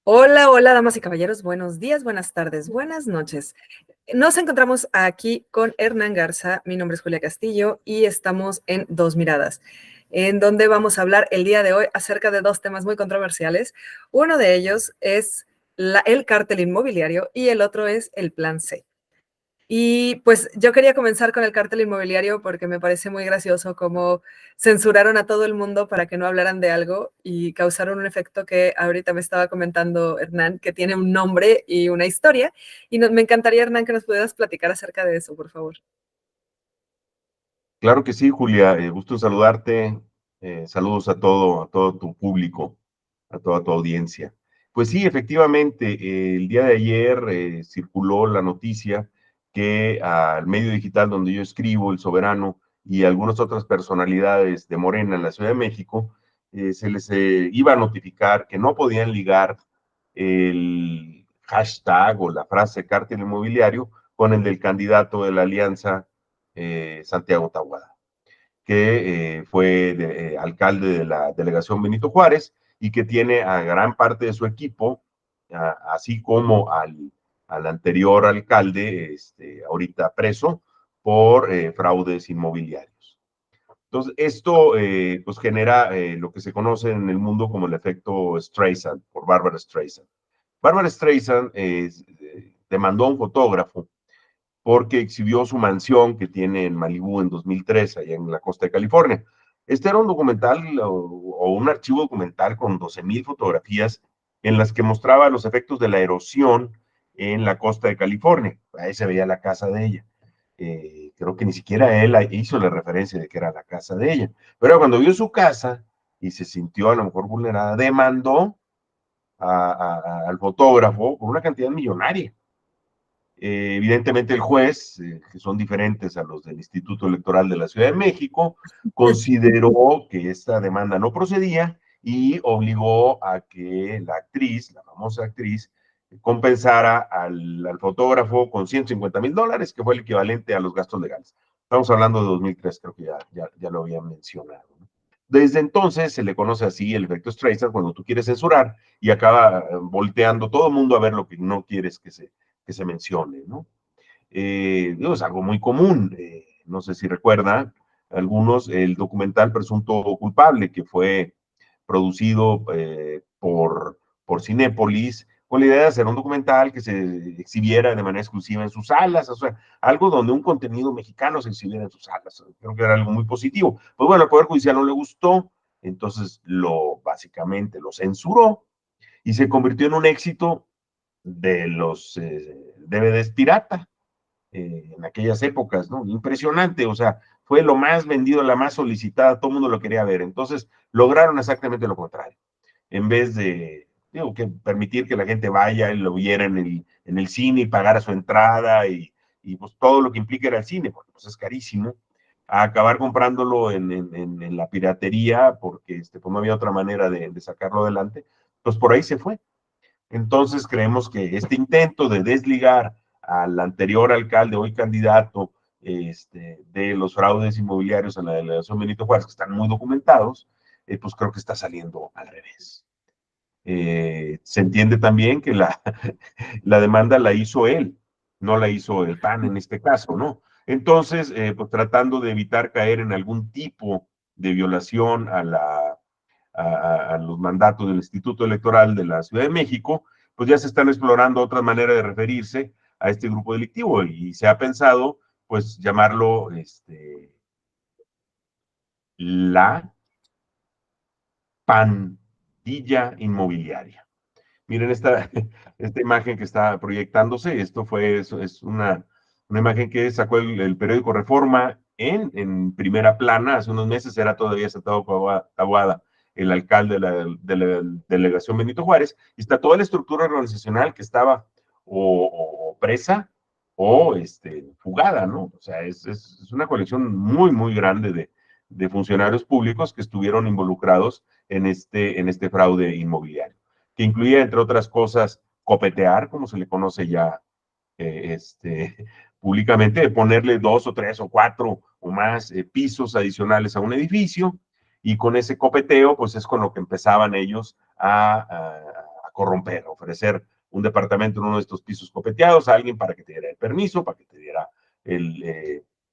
Hola, hola, damas y caballeros, buenos días, buenas tardes, buenas noches. Nos encontramos aquí con Hernán Garza, mi nombre es Julia Castillo y estamos en Dos Miradas, en donde vamos a hablar el día de hoy acerca de dos temas muy controversiales. Uno de ellos es el cártel inmobiliario y el otro es el Plan C. Y pues yo quería comenzar con el cártel inmobiliario porque me parece muy gracioso cómo censuraron a todo el mundo para que no hablaran de algo y causaron un efecto que ahorita me estaba comentando Hernán, que tiene un nombre y una historia. Y me encantaría, Hernán, que nos pudieras platicar acerca de eso, por favor. Claro que sí, Julia, gusto en saludarte. Saludos a todo tu público, a toda tu audiencia. Pues sí, efectivamente, el día de ayer circuló la noticia que al medio digital donde yo escribo, El Soberano, y algunas otras personalidades de Morena en la Ciudad de México, se les iba a notificar que no podían ligar el hashtag o la frase cártel inmobiliario con el del candidato de la alianza Santiago Tahuada, que alcalde de la delegación Benito Juárez y que tiene a gran parte de su equipo, así como al anterior alcalde, ahorita preso, por fraudes inmobiliarios. Entonces, esto pues genera lo que se conoce en el mundo como el efecto Streisand, por Barbara Streisand. Barbara Streisand demandó a un fotógrafo porque exhibió su mansión que tiene en Malibú en 2003, allá en la costa de California. Este era un documental o un archivo documental con 12,000 fotografías en las que mostraba los efectos de la erosión en la costa de California. Ahí se veía la casa de ella. Creo que ni siquiera él hizo la referencia de que era la casa de ella. Pero cuando vio su casa y se sintió a lo mejor vulnerada, demandó al fotógrafo por una cantidad millonaria. Evidentemente el juez, que son diferentes a los del Instituto Electoral de la Ciudad de México, consideró que esta demanda no procedía y obligó a que la actriz, la famosa actriz, compensara al fotógrafo con $150,000, que fue el equivalente a los gastos legales. Estamos hablando de 2003, creo que ya lo había mencionado. Desde entonces se le conoce así el efecto Streisand, cuando tú quieres censurar y acaba volteando todo el mundo a ver lo que no quieres que se mencione, ¿no? Es algo muy común. No sé si recuerdan algunos el documental Presunto Culpable, que fue producido por Cinépolis, con la idea de hacer un documental que se exhibiera de manera exclusiva en sus salas, o sea, algo donde un contenido mexicano se exhibiera en sus salas. Creo que era algo muy positivo. Pues bueno, al Poder Judicial no le gustó, entonces básicamente lo censuró y se convirtió en un éxito de los DVDs pirata en aquellas épocas, ¿no? Impresionante, o sea, fue lo más vendido, la más solicitada, todo el mundo lo quería ver. Entonces, lograron exactamente lo contrario. En vez de, digo, que permitir que la gente vaya y lo viera en el cine y pagara su entrada y pues todo lo que implica ir al cine, porque pues es carísimo, a acabar comprándolo en la piratería, porque pues no había otra manera de sacarlo adelante, pues por ahí se fue. Entonces creemos que este intento de desligar al anterior alcalde, hoy candidato, de los fraudes inmobiliarios en la delegación Benito Juárez, que están muy documentados, pues creo que está saliendo al revés. Se entiende también que la demanda la hizo él, no la hizo el PAN en este caso, ¿no? Entonces, pues tratando de evitar caer en algún tipo de violación a los mandatos del Instituto Electoral de la Ciudad de México, pues ya se están explorando otras maneras de referirse a este grupo delictivo y se ha pensado, pues, llamarlo la pandilla inmobiliaria. Miren esta imagen que está proyectándose, esto fue, es una imagen que sacó el periódico Reforma en primera plana, hace unos meses era todavía Santiago Taboada, el alcalde de la delegación Benito Juárez, y está toda la estructura organizacional que estaba o presa o fugada, ¿no? O sea, es una colección muy, muy grande de funcionarios públicos que estuvieron involucrados en este fraude inmobiliario, que incluía, entre otras cosas, copetear, como se le conoce ya públicamente, ponerle 2 o 3 o 4 o más pisos adicionales a un edificio, y con ese copeteo, pues es con lo que empezaban ellos a corromper, ofrecer un departamento en uno de estos pisos copeteados a alguien para que te diera el permiso, para que te diera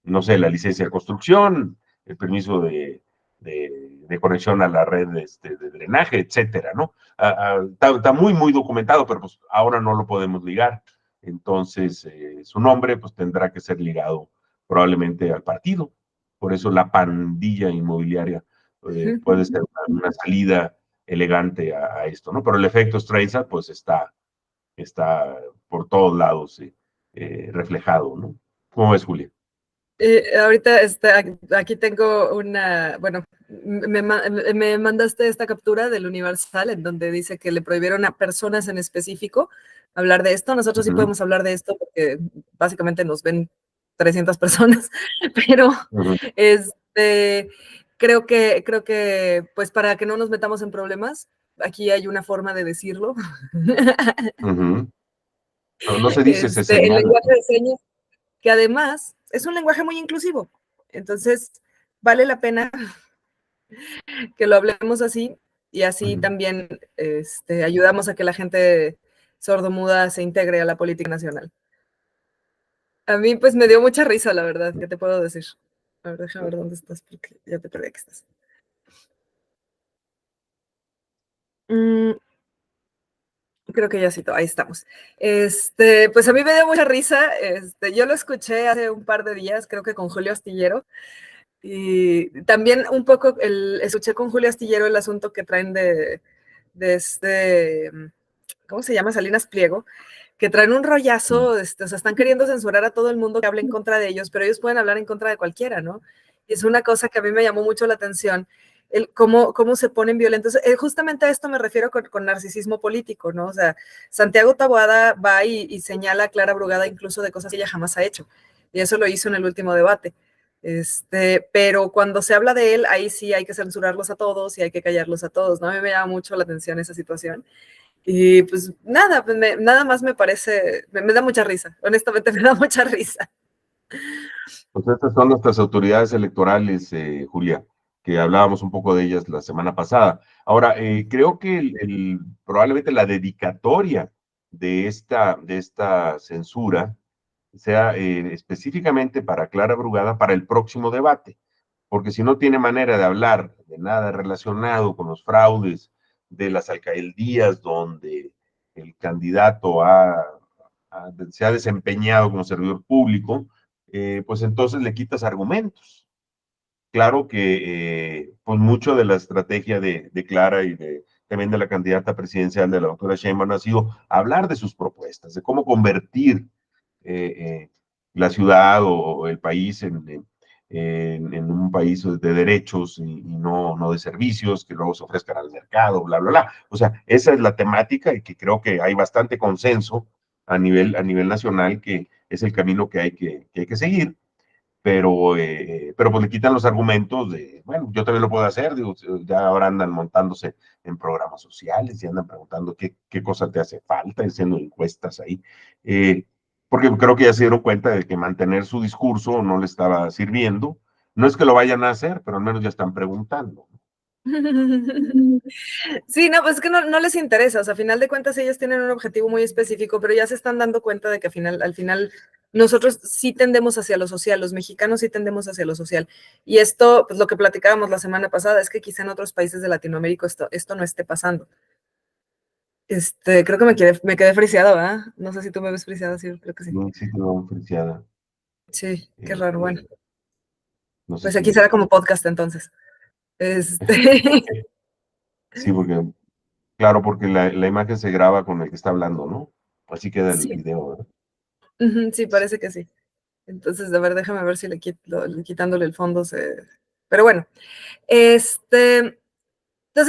no sé, la licencia de construcción, el permiso de conexión a la red de drenaje, etcétera, ¿no? Está muy, muy documentado, pero pues ahora no lo podemos ligar. Entonces, su nombre pues tendrá que ser ligado probablemente al partido. Por eso la pandilla inmobiliaria puede ser una salida elegante a esto, ¿no? Pero el efecto Streisand pues está por todos lados reflejado, ¿no? ¿Cómo ves, Julia? Ahorita aquí tengo bueno, me mandaste esta captura del Universal en donde dice que le prohibieron a personas en específico hablar de esto. Nosotros sí podemos hablar de esto porque básicamente nos ven 300 personas, pero creo que pues para que no nos metamos en problemas, aquí hay una forma de decirlo. No se dice, se El señala. lenguaje de señas, que además es un lenguaje muy inclusivo. Entonces, vale la pena que lo hablemos así y así también ayudamos a que la gente sordomuda se integre a la política nacional. A mí pues me dio mucha risa, la verdad, ¿qué te puedo decir? A ver, déjame ver dónde estás, porque ya te perdí que estás. Creo que ya cito, ahí estamos. Pues a mí me dio mucha risa, yo lo escuché hace un par de días, creo que con Julio Astillero, y también un poco escuché con Julio Astillero el asunto que traen de ¿cómo se llama? Salinas Pliego, que traen un rollazo, o sea, están queriendo censurar a todo el mundo que hable en contra de ellos, pero ellos pueden hablar en contra de cualquiera, ¿no? Y es una cosa que a mí me llamó mucho la atención, cómo se ponen violentos. Justamente a esto me refiero con narcisismo político, ¿no? O sea, Santiago Taboada va y señala a Clara Brugada incluso de cosas que ella jamás ha hecho, y eso lo hizo en el último debate. Pero cuando se habla de él, ahí sí hay que censurarlos a todos y hay que callarlos a todos, ¿no? A mí me llama mucho la atención esa situación. Y pues nada, pues nada más me parece, me da mucha risa, honestamente me da mucha risa. Pues estas son nuestras autoridades electorales, Julia, que hablábamos un poco de ellas la semana pasada. Ahora, creo que probablemente la dedicatoria de esta censura sea específicamente para Clara Brugada para el próximo debate, porque si no tiene manera de hablar de nada relacionado con los fraudes de las alcaldías donde el candidato se ha desempeñado como servidor público, pues entonces le quitas argumentos. Claro que pues mucho de la estrategia de Clara y también de la candidata presidencial de la doctora Sheinbaum ha sido hablar de sus propuestas, de cómo convertir la ciudad o el país en un país de derechos y no de servicios que luego se ofrezcan al mercado, bla, bla, bla. O sea, esa es la temática y que creo que hay bastante consenso a nivel nacional que es el camino que hay que seguir, pero pues le quitan los argumentos de, bueno, yo también lo puedo hacer, digo, ya ahora andan montándose en programas sociales y andan preguntando qué cosa te hace falta, haciendo encuestas ahí, porque creo que ya se dieron cuenta de que mantener su discurso no le estaba sirviendo, no es que lo vayan a hacer, pero al menos ya están preguntando. Sí, no, pues es que no les interesa, o sea, a final de cuentas ellos tienen un objetivo muy específico, pero ya se están dando cuenta de que al final nosotros sí tendemos hacia lo social, los mexicanos sí tendemos hacia lo social. Y esto, pues lo que platicábamos la semana pasada, es que quizá en otros países de Latinoamérica esto no esté pasando. Creo que me quedé friseada, ¿verdad? No sé si tú me ves friseada, sí, creo que sí. No, sí, no, Feliciada. Sí, qué raro, bueno. No sé Pues si aquí me... será como podcast entonces. Sí, porque, claro, porque la imagen se graba con el que está hablando, ¿no? Así queda el Sí, video, ¿verdad? sí, parece que sí. Entonces, a ver, déjame ver si quitándole el fondo se... Pero bueno, entonces,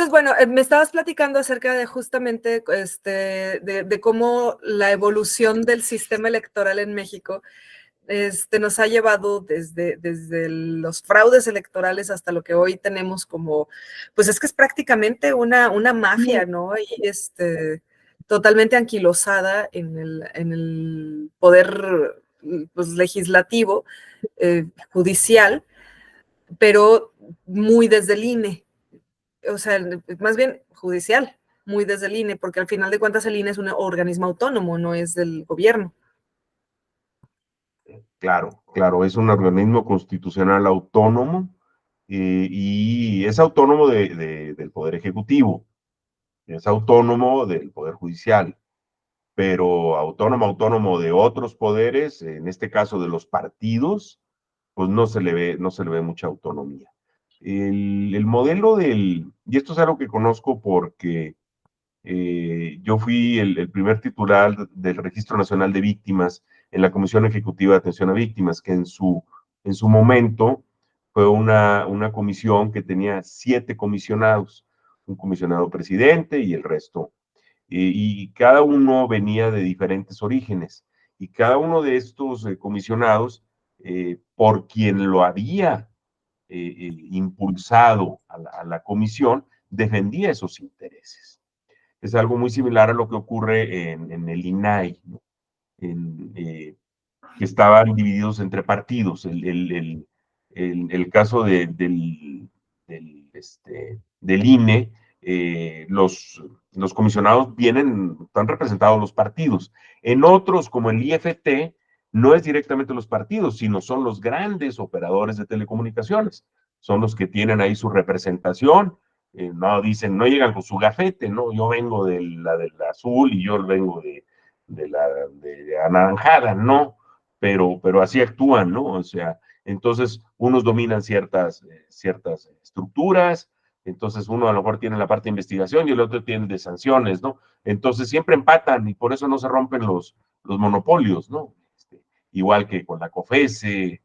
bueno, me estabas platicando acerca de justamente de cómo la evolución del sistema electoral en México nos ha llevado desde los fraudes electorales hasta lo que hoy tenemos como, pues es que es prácticamente una mafia, ¿no? Y totalmente anquilosada en el poder pues, legislativo, judicial, pero muy desde el INE, o sea, más bien judicial. muy desde el INE, porque al final de cuentas el INE es un organismo autónomo, no es del gobierno. Claro, claro, es un organismo constitucional autónomo y es autónomo del Poder Ejecutivo, es autónomo del Poder Judicial, pero autónomo de otros poderes, en este caso de los partidos, pues no se le ve mucha autonomía. El modelo y esto es algo que conozco porque yo fui el primer titular del Registro Nacional de Víctimas en la Comisión Ejecutiva de Atención a Víctimas, que en su momento fue una comisión que tenía 7 comisionados, un comisionado presidente y el resto. Y cada uno venía de diferentes orígenes. Y cada uno de estos comisionados, por quien lo había impulsado a la comisión, defendía esos intereses. Es algo muy similar a lo que ocurre en el INAI, ¿no? Que estaban divididos entre partidos. El caso del INE, los comisionados están representados los partidos. En otros, como el IFT, no es directamente los partidos, sino son los grandes operadores de telecomunicaciones. Son los que tienen ahí su representación. No dicen, no llegan con su gafete, no, yo vengo de la del azul y yo vengo de la de anaranjada, no, pero así actúan, ¿no? O sea, entonces unos dominan ciertas estructuras, entonces uno a lo mejor tiene la parte de investigación y el otro tiene de sanciones, ¿no? Entonces siempre empatan y por eso no se rompen los monopolios, ¿no? Igual que con la COFESE,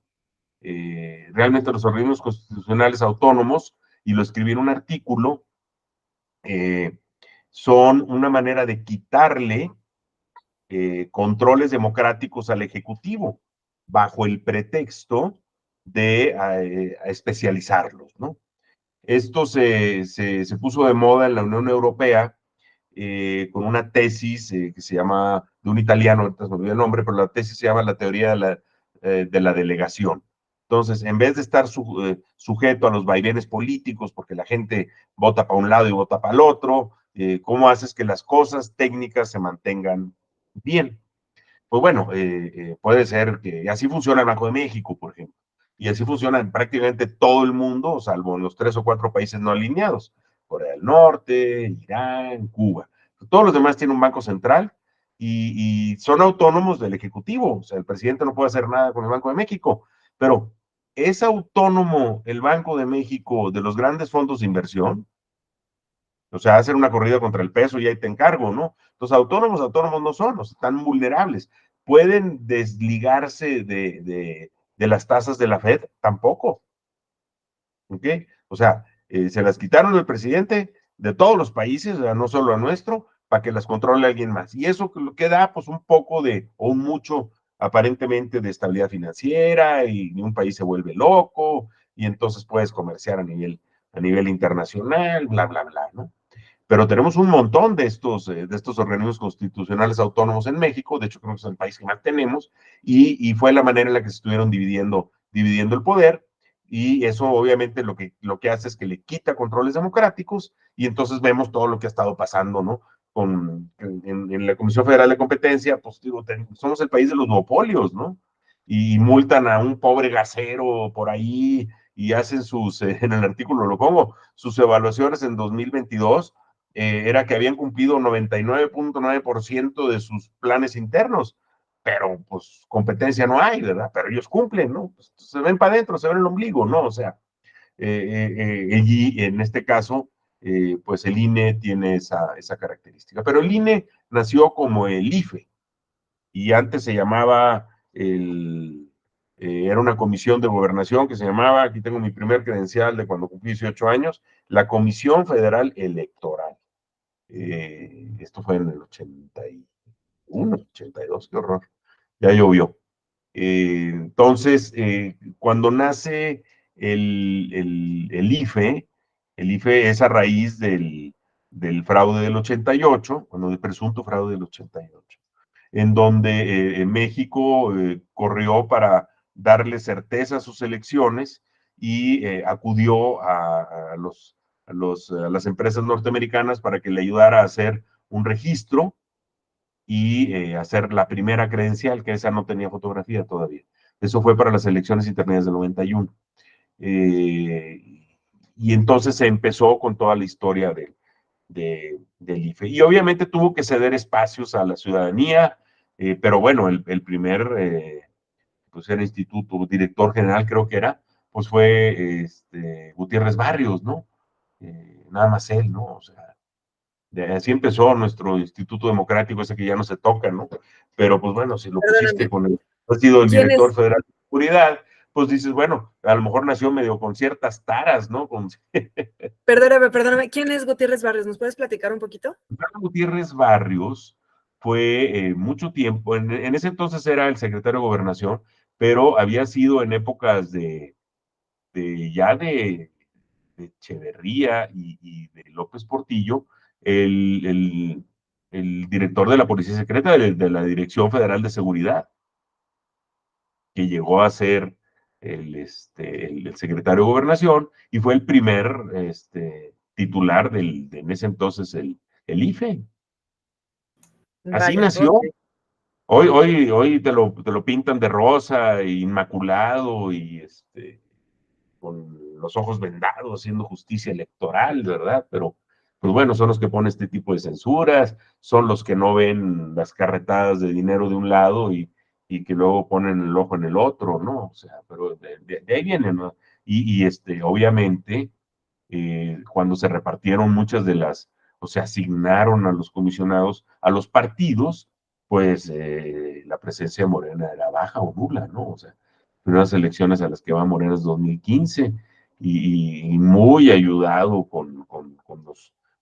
realmente los organismos constitucionales autónomos, y lo escribí en un artículo, son una manera de quitarle controles democráticos al Ejecutivo, bajo el pretexto de especializarlos, ¿no? Esto se puso de moda en la Unión Europea con una tesis que se llama, de un italiano, ahorita se me olvidó el nombre, pero la tesis se llama la teoría de la delegación. Entonces, en vez de estar sujeto a los vaivenes políticos, porque la gente vota para un lado y vota para el otro, ¿cómo haces que las cosas técnicas se mantengan bien? Pues bueno, puede ser que así funciona el Banco de México, por ejemplo, y así funciona en prácticamente todo el mundo, salvo en los 3 o 4 países no alineados, Corea del Norte, Irán, Cuba. Todos los demás tienen un banco central y son autónomos del Ejecutivo, o sea, el presidente no puede hacer nada con el Banco de México, pero ¿es autónomo el Banco de México de los grandes fondos de inversión? O sea, hacen una corrida contra el peso y ahí te encargo, ¿no? Entonces, autónomos no son, o sea, están vulnerables. ¿Pueden desligarse de las tasas de la Fed? Tampoco, ¿ok? O sea, se las quitaron al presidente de todos los países, o sea, no solo a nuestro, para que las controle alguien más. Y eso que da, pues, un poco o un mucho, aparentemente, de estabilidad financiera, y un país se vuelve loco, y entonces puedes comerciar a nivel internacional, bla, bla, bla, ¿no? Pero tenemos un montón de estos organismos constitucionales autónomos en México. De hecho creo que es el país que más tenemos, y fue la manera en la que se estuvieron dividiendo el poder, y eso obviamente lo que hace es que le quita controles democráticos, y entonces vemos todo lo que ha estado pasando, ¿no? En la Comisión Federal de Competencia, pues digo, somos el país de los monopolios, ¿no? Y multan a un pobre gasero por ahí, y hacen en el artículo lo pongo, sus evaluaciones en 2022, era que habían cumplido 99.9% de sus planes internos, pero pues competencia no hay, ¿verdad? Pero ellos cumplen, ¿no? Pues, se ven para adentro, se ven el ombligo, ¿no? O sea, y en este caso, pues el INE tiene esa característica. Pero el INE nació como el IFE, y antes se llamaba era una comisión de gobernación que se llamaba, aquí tengo mi primer credencial de cuando cumplí 18 años, la Comisión Federal Electoral. Esto fue en el 81, 82, qué horror, ya llovió. Entonces, cuando nace el IFE, el IFE es a raíz del fraude del 88, cuando del presunto fraude del 88, en donde México corrió para darle certeza a sus elecciones, y acudió a a las empresas norteamericanas para que le ayudara a hacer un registro y hacer la primera credencial, que esa no tenía fotografía todavía. Eso fue para las elecciones intermedias del 91. Y entonces se empezó con toda la historia del IFE. Y obviamente tuvo que ceder espacios a la ciudadanía, pero bueno, el primer pues era instituto, director general creo que era, pues fue Gutiérrez Barrios, ¿no? Nada más él, ¿no? O sea, así empezó nuestro Instituto Democrático, ese que ya no se toca, ¿no? Pero pues bueno, si lo pusiste Perdóname, con el, ha sido el ¿quién director es? federal de seguridad, pues dices, bueno, a lo mejor nació medio con ciertas taras, ¿no? Con Perdóname, ¿quién es Gutiérrez Barrios? ¿Nos puedes platicar un poquito? Gutiérrez Barrios fue mucho tiempo, en ese entonces era el secretario de Gobernación, pero había sido en épocas ya de Echeverría y de López Portillo, el, el, el director de la Policía Secreta de la Dirección Federal de Seguridad, que llegó a ser el secretario de Gobernación y fue el primer titular en ese entonces el IFE. Así Vaya, ok. nació. Hoy te lo pintan de rosa, inmaculado y con los ojos vendados, haciendo justicia electoral, ¿verdad? Pero, pues bueno, son los que ponen este tipo de censuras, son los que no ven las carretadas de dinero de un lado y que luego ponen el ojo en el otro, ¿no? O sea, pero de ahí viene, ¿no? Obviamente, cuando se repartieron muchas o se asignaron a los comisionados, a los partidos, pues la presencia de Morena era baja o nula, ¿no? O sea, primeras elecciones a las que va Morena es 2015 y muy ayudado con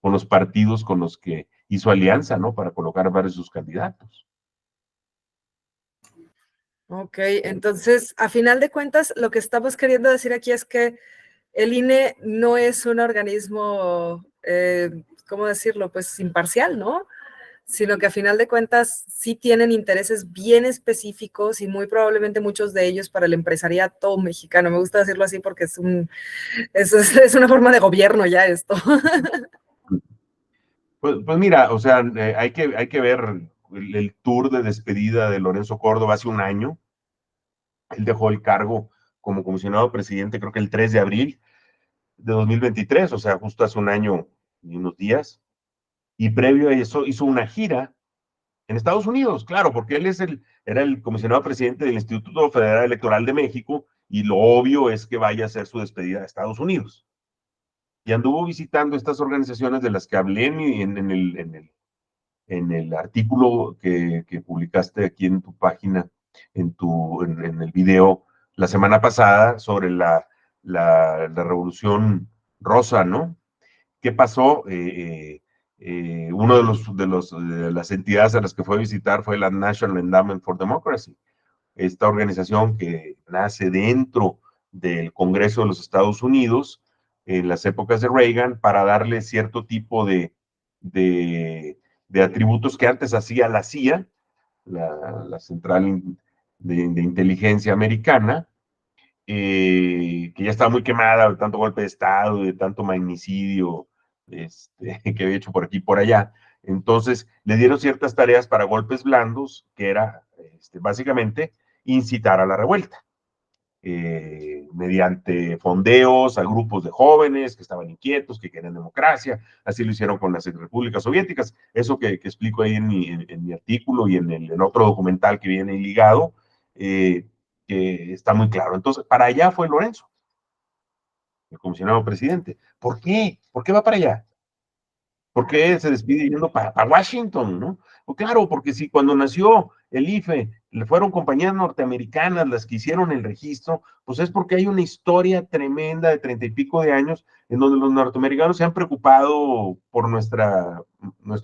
los partidos con los que hizo alianza, ¿no? Para colocar varios de sus candidatos. Ok, entonces, a final de cuentas, lo que estamos queriendo decir aquí es que el INE no es un organismo, ¿cómo decirlo? Pues imparcial, ¿no? Sino que a final de cuentas sí tienen intereses bien específicos y muy probablemente muchos de ellos para el empresariado mexicano. Me gusta decirlo así porque es una forma de gobierno ya esto. Pues mira, o sea, hay que ver el tour de despedida de Lorenzo Córdoba hace un año. Él dejó el cargo como comisionado presidente, creo que el 3 de abril de 2023, o sea, justo hace un año y unos días. Y previo a eso hizo una gira en Estados Unidos, claro, porque él era el comisionado presidente del Instituto Federal Electoral de México y lo obvio es que vaya a hacer su despedida a Estados Unidos. Y anduvo visitando estas organizaciones de las que hablé en el artículo que publicaste aquí en tu página, en el video la semana pasada sobre la Revolución Rosa, ¿no? ¿Qué pasó? Uno de las entidades a las que fue a visitar fue la National Endowment for Democracy, esta organización que nace dentro del Congreso de los Estados Unidos en las épocas de Reagan para darle cierto tipo de, de atributos que antes hacía la CIA, la Central de Inteligencia Americana, que ya estaba muy quemada de tanto golpe de Estado, de tanto magnicidio que había hecho por aquí y por allá. Entonces, le dieron ciertas tareas para golpes blandos, que era básicamente incitar a la revuelta, mediante fondeos a grupos de jóvenes que estaban inquietos, que querían democracia. Así lo hicieron con las repúblicas soviéticas. Eso que explico ahí en mi artículo y en otro documental que viene ligado, que está muy claro. Entonces, para allá fue Lorenzo, el comisionado presidente. ¿Por qué? ¿Por qué va para allá? ¿Por qué se despide yendo para Washington, no? Pues claro, porque si cuando nació el IFE le fueron compañías norteamericanas las que hicieron el registro, pues es porque hay una historia tremenda de 30 y pico de años en donde los norteamericanos se han preocupado por nuestro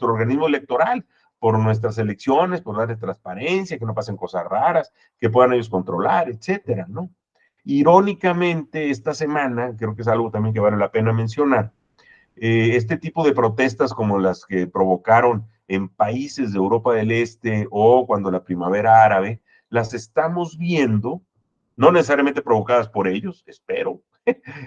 organismo electoral, por nuestras elecciones, por darle transparencia, que no pasen cosas raras, que puedan ellos controlar, etcétera, ¿no? Irónicamente, esta semana, creo que es algo también que vale la pena mencionar, este tipo de protestas como las que provocaron en países de Europa del Este o cuando la primavera árabe, las estamos viendo, no necesariamente provocadas por ellos, espero,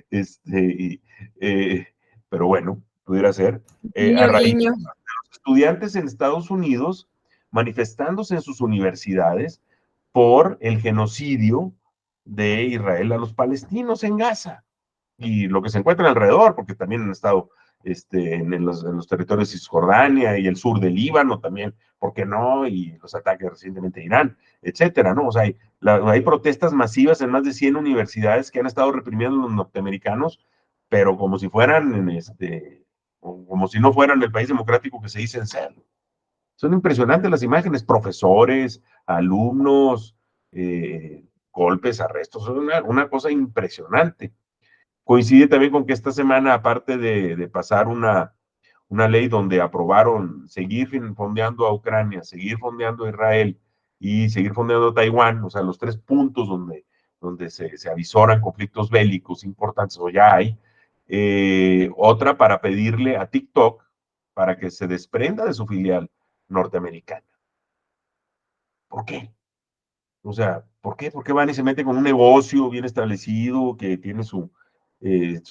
este, eh, pero bueno, pudiera ser, a Guiño, raíz guiño. de los estudiantes en Estados Unidos manifestándose en sus universidades por el genocidio de Israel a los palestinos en Gaza y lo que se encuentra alrededor, porque también han estado en los territorios de Cisjordania y el sur del Líbano también, ¿por qué no? Y los ataques recientemente de Irán, etcétera, ¿no? O sea, hay protestas masivas en más de 100 universidades que han estado reprimiendo a los norteamericanos, pero como si fueran, como si no fueran el país democrático que se dicen ser. Son impresionantes las imágenes, profesores, alumnos, golpes, arrestos, son una cosa impresionante. Coincide también con que esta semana, aparte de pasar una ley donde aprobaron seguir fondeando a Ucrania, seguir fondeando a Israel y seguir fondeando a Taiwán, o sea, los tres puntos donde se avisoran conflictos bélicos importantes, o ya hay, otra para pedirle a TikTok para que se desprenda de su filial norteamericana. ¿Por qué? O sea, ¿por qué? ¿Por qué van y se meten con un negocio bien establecido que tiene su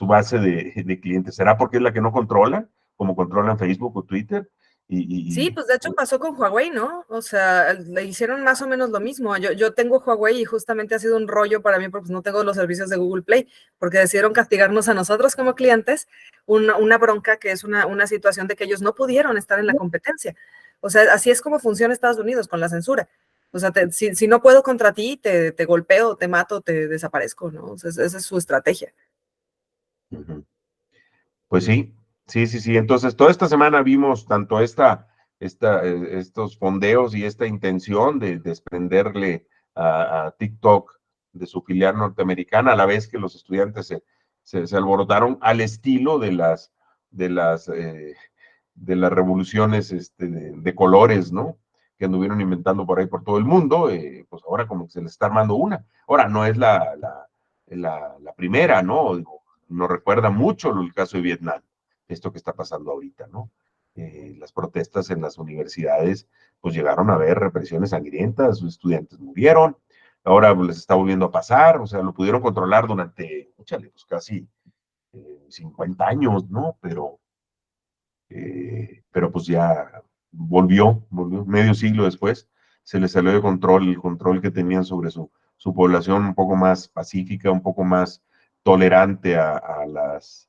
base de clientes? ¿Será porque es la que no controlan, como controlan Facebook o Twitter? Sí, pues de hecho pasó con Huawei, ¿no? O sea, le hicieron más o menos lo mismo. Yo tengo Huawei y justamente ha sido un rollo para mí porque pues, no tengo los servicios de Google Play, porque decidieron castigarnos a nosotros como clientes una bronca que es una situación de que ellos no pudieron estar en la competencia. O sea, así es como funciona Estados Unidos con la censura. O sea, si no puedo contra ti, te golpeo, te mato, te desaparezco, ¿no? O sea, esa es su estrategia. uh-huh. Pues sí, sí, sí, sí. Entonces, toda esta semana vimos tanto estos fondeos y esta intención de desprenderle a TikTok de su filial norteamericana, a la vez que los estudiantes se alborotaron al estilo de las, eh, de las revoluciones de colores, ¿no? Que anduvieron inventando por ahí por todo el mundo, pues ahora como que se les está armando una. Ahora, no es la primera, ¿no? Digo, nos recuerda mucho el caso de Vietnam, esto que está pasando ahorita, ¿no? Las protestas en las universidades, pues llegaron a haber represiones sangrientas, sus estudiantes murieron, ahora pues, les está volviendo a pasar, o sea, lo pudieron controlar durante, échale, pues casi 50 años, ¿no? Pero pues ya volvió medio siglo después, se les salió de control el control que tenían sobre su población un poco más pacífica, un poco más tolerante a las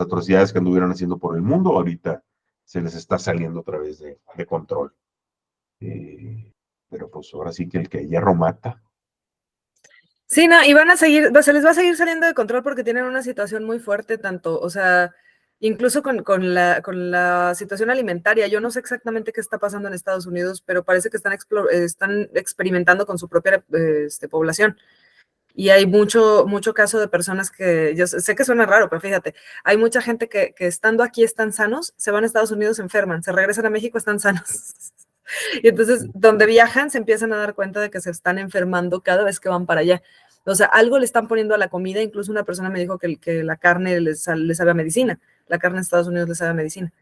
atrocidades que anduvieron haciendo por el mundo, ahorita se les está saliendo otra vez de control. Pero pues ahora sí que el que hierro mata. Sí, no, y van a seguir, se les va a seguir saliendo de control porque tienen una situación muy fuerte, tanto, o sea, incluso con la situación alimentaria. Yo no sé exactamente qué está pasando en Estados Unidos, pero parece que están experimentando con su propia población. Y hay mucho caso de personas que, yo sé que suena raro, pero fíjate, hay mucha gente que estando aquí están sanos, se van a Estados Unidos, se enferman, se regresan a México, están sanos. Y entonces, donde viajan, se empiezan a dar cuenta de que se están enfermando cada vez que van para allá. O sea, algo le están poniendo a la comida. Incluso una persona me dijo que la carne les sabe a medicina. La carne en Estados Unidos les sabe a medicina.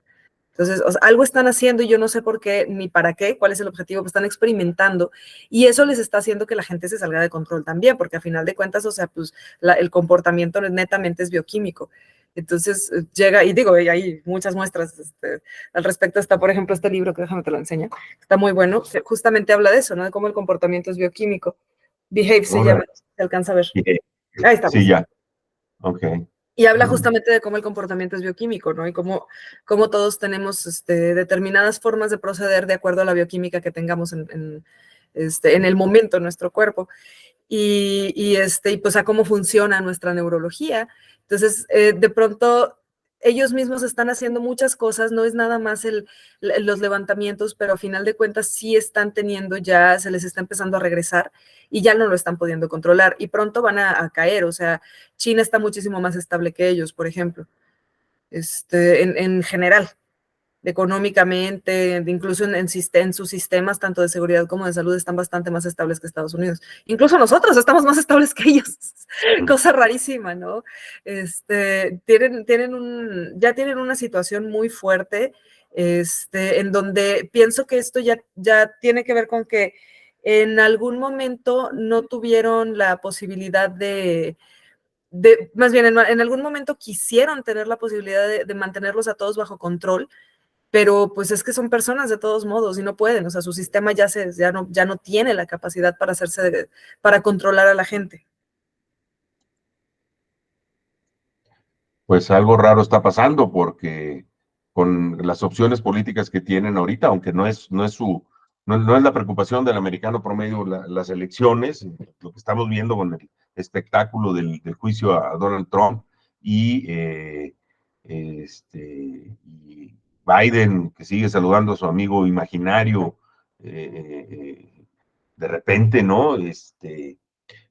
Entonces, o sea, algo están haciendo y yo no sé por qué ni para qué, cuál es el objetivo, pues están experimentando y eso les está haciendo que la gente se salga de control también, porque a final de cuentas, o sea, pues el comportamiento netamente es bioquímico. Entonces llega, y digo, y hay muchas muestras al respecto. Está, por ejemplo, este libro que déjame te lo enseño, está muy bueno, justamente habla de eso, ¿no? De cómo el comportamiento es bioquímico. Behave se Ahora, llama, se alcanza a ver. Ahí sí, estamos. ya, ok. Y habla Mm. justamente de cómo el comportamiento es bioquímico, ¿no? Y cómo todos tenemos determinadas formas de proceder de acuerdo a la bioquímica que tengamos en el momento en nuestro cuerpo. Y pues a cómo funciona nuestra neurología. Entonces, de pronto, ellos mismos están haciendo muchas cosas, no es nada más los levantamientos, pero a final de cuentas sí están teniendo ya, se les está empezando a regresar y ya no lo están pudiendo controlar y pronto van a caer. O sea, China está muchísimo más estable que ellos, por ejemplo, en general económicamente, incluso en sus sistemas, tanto de seguridad como de salud, están bastante más estables que Estados Unidos. Incluso nosotros estamos más estables que ellos. Cosa rarísima, ¿no? Ya tienen una situación muy fuerte, en donde pienso que esto ya tiene que ver con que en algún momento no tuvieron la posibilidad más bien en algún momento quisieron tener la posibilidad de mantenerlos a todos bajo control, pero pues es que son personas de todos modos y no pueden, o sea, su sistema ya no tiene la capacidad para para controlar a la gente. Pues algo raro está pasando porque con las opciones políticas que tienen ahorita, aunque no es la preocupación del americano promedio las elecciones, lo que estamos viendo con el espectáculo del juicio a Donald Trump y, y Biden, que sigue saludando a su amigo imaginario, de repente, ¿no?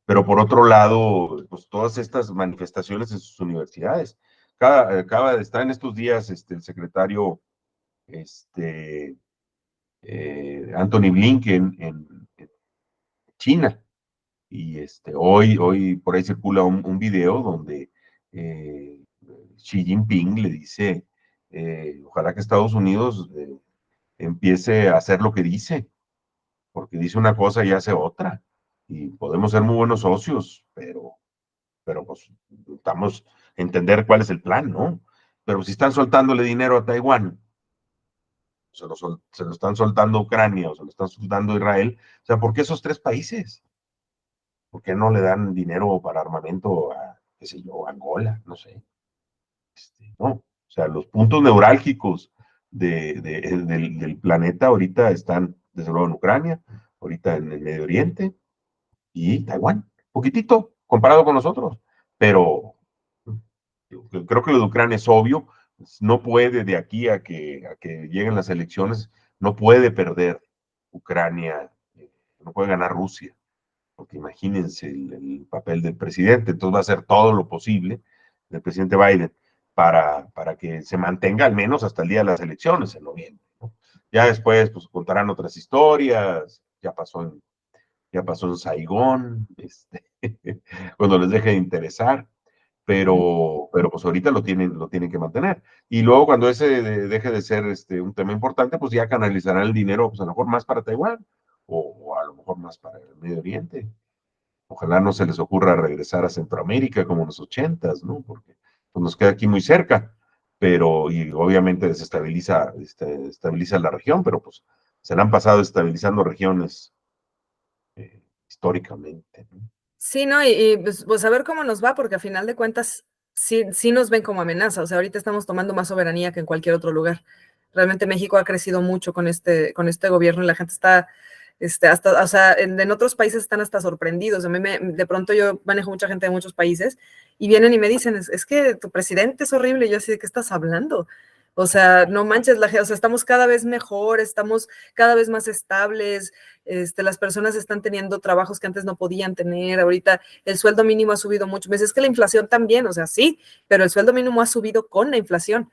Pero por otro lado, pues todas estas manifestaciones en sus universidades. Acaba de estar en estos días el secretario este, Anthony Blinken en China. Y hoy por ahí circula un video donde Xi Jinping le dice, ojalá que Estados Unidos empiece a hacer lo que dice, porque dice una cosa y hace otra. Y podemos ser muy buenos socios, pero pues necesitamos entender cuál es el plan, ¿no? Pero si están soltándole dinero a Taiwán, se lo están soltando a Ucrania o se lo están soltando a Israel, o sea, ¿por qué esos tres países? ¿Por qué no le dan dinero para armamento a, qué sé yo, Angola? No sé. No, o sea, los puntos neurálgicos del planeta ahorita están, desde luego, en Ucrania, ahorita en el Medio Oriente y Taiwán, poquitito comparado con nosotros, pero creo que lo de Ucrania es obvio, no puede de aquí a que lleguen las elecciones, no puede perder Ucrania, no puede ganar Rusia, porque imagínense el papel del presidente, entonces va a hacer todo lo posible del presidente Biden para que se mantenga al menos hasta el día de las elecciones en noviembre, ¿no? Ya después pues contarán otras historias, ya pasó en Saigón, cuando les deje de interesar, pero pues ahorita lo tienen que mantener. Y luego cuando ese deje de ser un tema importante, pues ya canalizarán el dinero, pues a lo mejor más para Taiwán, o a lo mejor más para el Medio Oriente. Ojalá no se les ocurra regresar a Centroamérica como en los ochentas, ¿no? Porque pues, nos queda aquí muy cerca, pero y obviamente estabiliza la región, pero pues se le han pasado estabilizando regiones históricamente, ¿no? Sí, ¿no? Y pues a ver cómo nos va, porque a final de cuentas sí nos ven como amenaza. O sea, ahorita estamos tomando más soberanía que en cualquier otro lugar. Realmente México ha crecido mucho con este gobierno y la gente está, hasta, o sea, en otros países están hasta sorprendidos. De pronto yo manejo mucha gente de muchos países y vienen y me dicen, es que tu presidente es horrible. Y yo así, ¿de qué estás hablando? O sea, no manches, o sea, estamos cada vez mejor, estamos cada vez más estables, las personas están teniendo trabajos que antes no podían tener, ahorita el sueldo mínimo ha subido mucho. Me dice, es que la inflación también, o sea, sí, pero el sueldo mínimo ha subido con la inflación,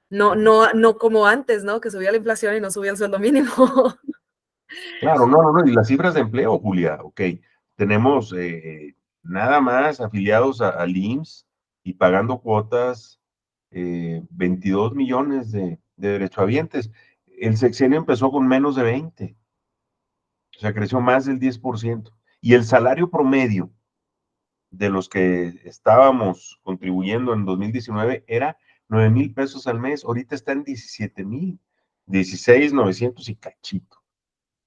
no como antes, ¿no? Que subía la inflación y no subía el sueldo mínimo. Claro, no, no, no, y las cifras de empleo, Julia, ok, tenemos nada más afiliados al IMSS y pagando cuotas, 22 millones de derechohabientes. El sexenio empezó con menos de 20, o sea, creció más del 10%. Y el salario promedio de los que estábamos contribuyendo en 2019 era 9,000 pesos al mes, ahorita está en 17,000, 16,900 y cachito.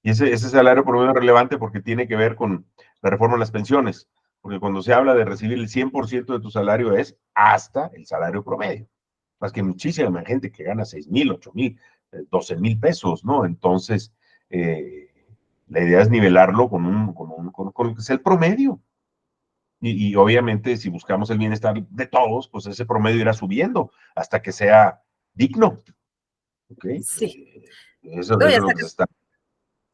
Y ese salario promedio es relevante porque tiene que ver con la reforma de las pensiones, porque cuando se habla de recibir el 100% de tu salario es hasta el salario promedio. Más que muchísima gente que gana 6,000, 8,000, 12,000 pesos, ¿no? Entonces, eh, la idea es nivelarlo con lo que sea el promedio. Y obviamente, si buscamos el bienestar de todos, pues ese promedio irá subiendo hasta que sea digno. ¿Ok? Sí, Eso no, es lo que se está.